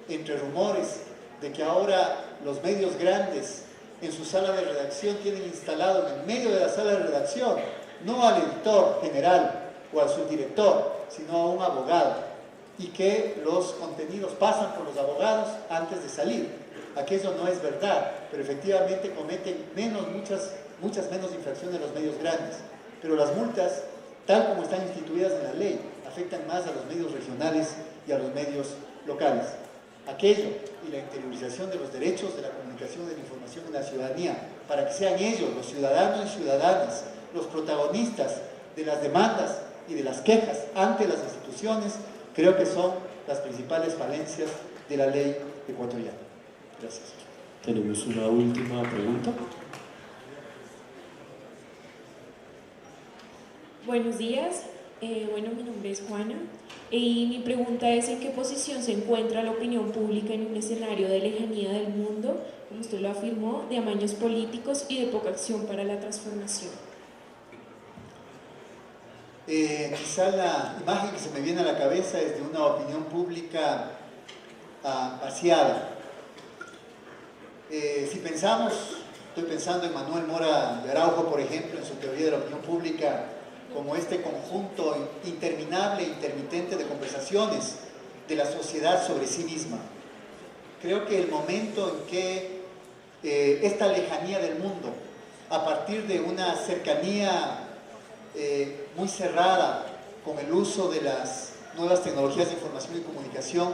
entre rumores, de que ahora los medios grandes en su sala de redacción tienen instalado en el medio de la sala de redacción no al editor general o al subdirector, sino a un abogado, y que los contenidos pasan por los abogados antes de salir. Aquello no es verdad, pero efectivamente cometen muchas menos infracciones los medios grandes. Pero las multas, tal como están instituidas en la ley, afectan más a los medios regionales y a los medios locales. Aquello y la interiorización de los derechos de la comunicación y de la información en la ciudadanía, para que sean ellos, los ciudadanos y ciudadanas, los protagonistas de las demandas y de las quejas ante las instituciones, creo que son las principales falencias de la ley ecuatoriana. Gracias. Tenemos una última pregunta. Buenos días. Mi nombre es Juana y mi pregunta es: ¿en qué posición se encuentra la opinión pública en un escenario de lejanía del mundo, como usted lo afirmó, de amaños políticos y de poca acción para la transformación? Quizá la imagen que se me viene a la cabeza es de una opinión pública vaciada. Si pensamos, estoy pensando en Manuel Mora de Araujo, por ejemplo, en su teoría de la opinión pública, como este conjunto interminable e intermitente de conversaciones de la sociedad sobre sí misma. Creo que el momento en que esta lejanía del mundo, a partir de una cercanía muy cerrada con el uso de las nuevas tecnologías de información y comunicación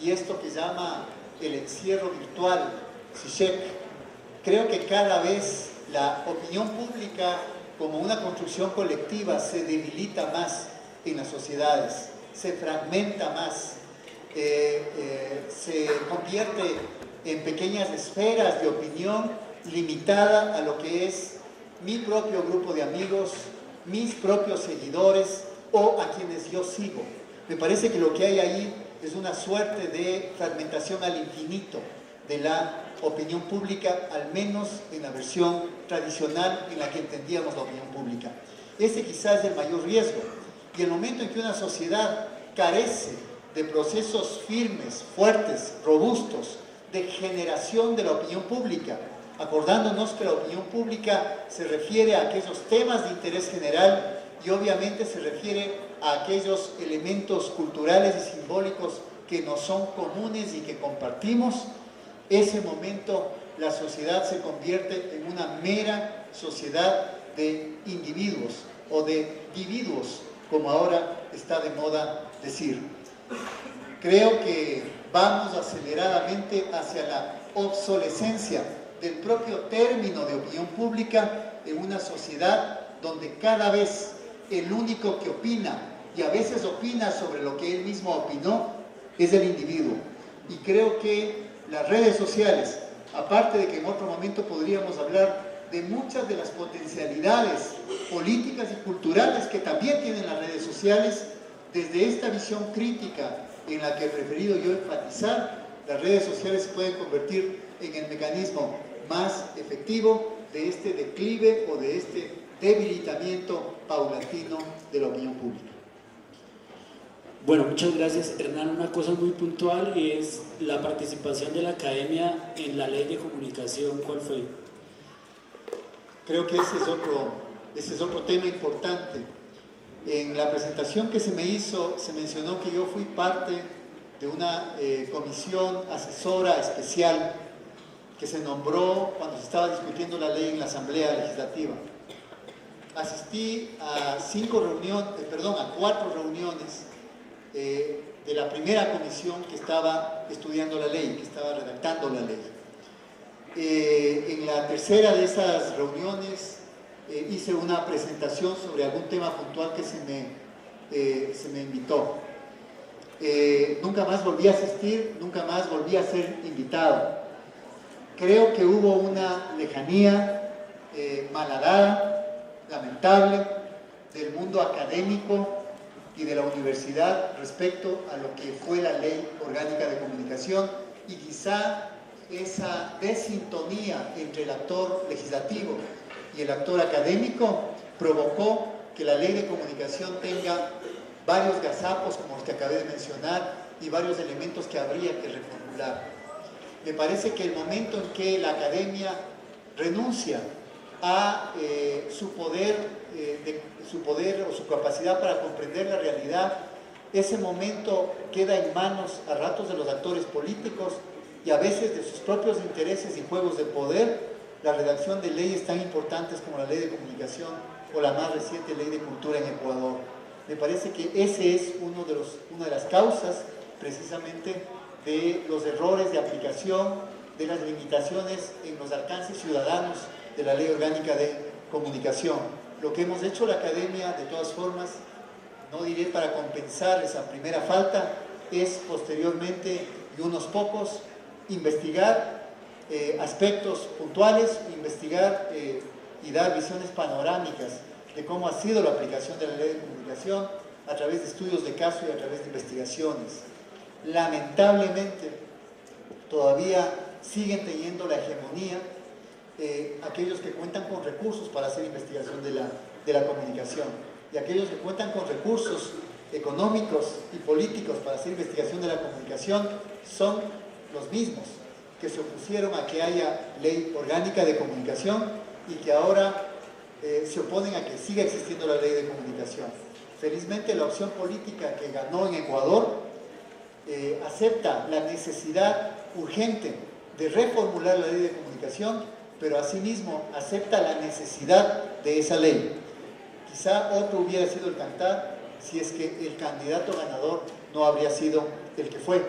y esto que llama el encierro virtual, CISHEC, creo que cada vez la opinión pública como una construcción colectiva se debilita más en las sociedades, se fragmenta más, se convierte en pequeñas esferas de opinión limitada a lo que es mi propio grupo de amigos, mis propios seguidores o a quienes yo sigo. Me parece que lo que hay ahí es una suerte de fragmentación al infinito de la opinión pública, al menos en la versión tradicional en la que entendíamos la opinión pública. Ese quizás es el mayor riesgo. Y el momento en que una sociedad carece de procesos firmes, fuertes, robustos, de generación de la opinión pública, acordándonos que la opinión pública se refiere a aquellos temas de interés general y obviamente se refiere a aquellos elementos culturales y simbólicos que nos son comunes y que compartimos, ese momento la sociedad se convierte en una mera sociedad de individuos o de dividuos, como ahora está de moda decir. Creo que vamos aceleradamente hacia la obsolescencia del propio término de opinión pública en una sociedad donde cada vez el único que opina, y a veces opina sobre lo que él mismo opinó, es el individuo. Y creo que las redes sociales, aparte de que en otro momento podríamos hablar de muchas de las potencialidades políticas y culturales que también tienen las redes sociales, desde esta visión crítica en la que he preferido yo enfatizar, las redes sociales se pueden convertir en el mecanismo más efectivo de este declive o de este debilitamiento paulatino de la opinión pública. Bueno, muchas gracias, Hernán. Una cosa muy puntual es la participación de la academia en la ley de comunicación. ¿Cuál fue? Creo que ese es otro tema importante. En la presentación que se me hizo, se mencionó que yo fui parte de una comisión asesora especial que se nombró cuando se estaba discutiendo la ley en la Asamblea Legislativa. Asistí a 4 reuniones de la primera comisión que estaba estudiando la ley, que estaba redactando la ley. En la tercera de esas reuniones hice una presentación sobre algún tema puntual que se me invitó. Nunca más volví a asistir, nunca más volví a ser invitado. Creo que hubo una lejanía malhadada, lamentable, del mundo académico y de la universidad respecto a lo que fue la Ley Orgánica de Comunicación, y quizá esa desintonía entre el actor legislativo y el actor académico provocó que la Ley de Comunicación tenga varios gazapos, como los que acabé de mencionar, y varios elementos que habría que reformular. Me parece que el momento en que la academia renuncia a su poder o su capacidad para comprender la realidad, ese momento queda en manos a ratos de los actores políticos y a veces de sus propios intereses y juegos de poder, la redacción de leyes tan importantes como la Ley de Comunicación o la más reciente Ley de Cultura en Ecuador. Me parece que ese es una de las causas precisamente de los errores de aplicación, de las limitaciones en los alcances ciudadanos de la Ley Orgánica de Comunicación. Lo que hemos hecho la academia, de todas formas, no diré para compensar esa primera falta, es posteriormente, y unos pocos, investigar aspectos puntuales, investigar y dar visiones panorámicas de cómo ha sido la aplicación de la Ley de Comunicación a través de estudios de caso y a través de investigaciones. Lamentablemente, todavía siguen teniendo la hegemonía aquellos que cuentan con recursos para hacer investigación de la comunicación, y aquellos que cuentan con recursos económicos y políticos para hacer investigación de la comunicación son los mismos que se opusieron a que haya ley orgánica de comunicación y que ahora se oponen a que siga existiendo la ley de comunicación. Felizmente la opción política que ganó en Ecuador acepta la necesidad urgente de reformular la ley de comunicación, pero asimismo acepta la necesidad de esa ley. Quizá otro hubiera sido el cantar si es que el candidato ganador no habría sido el que fue,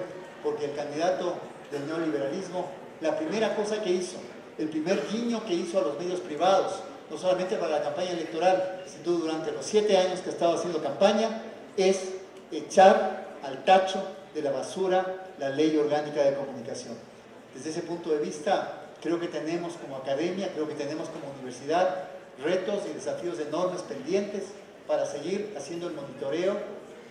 porque el candidato del neoliberalismo, la primera cosa que hizo, el primer guiño que hizo a los medios privados, no solamente para la campaña electoral, sino durante los 7 años que estaba haciendo campaña, es echar al tacho de la basura la Ley Orgánica de Comunicación. Desde ese punto de vista, creo que tenemos como academia, creo que tenemos como universidad retos y desafíos enormes pendientes para seguir haciendo el monitoreo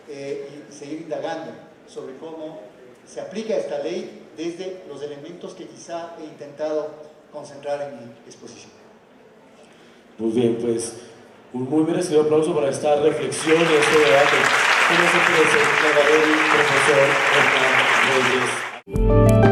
y seguir indagando sobre cómo se aplica esta ley desde los elementos que quizá he intentado concentrar en mi exposición. Muy bien, pues un muy merecido aplauso para esta reflexión y este debate con ese profesor Hernán Reyes.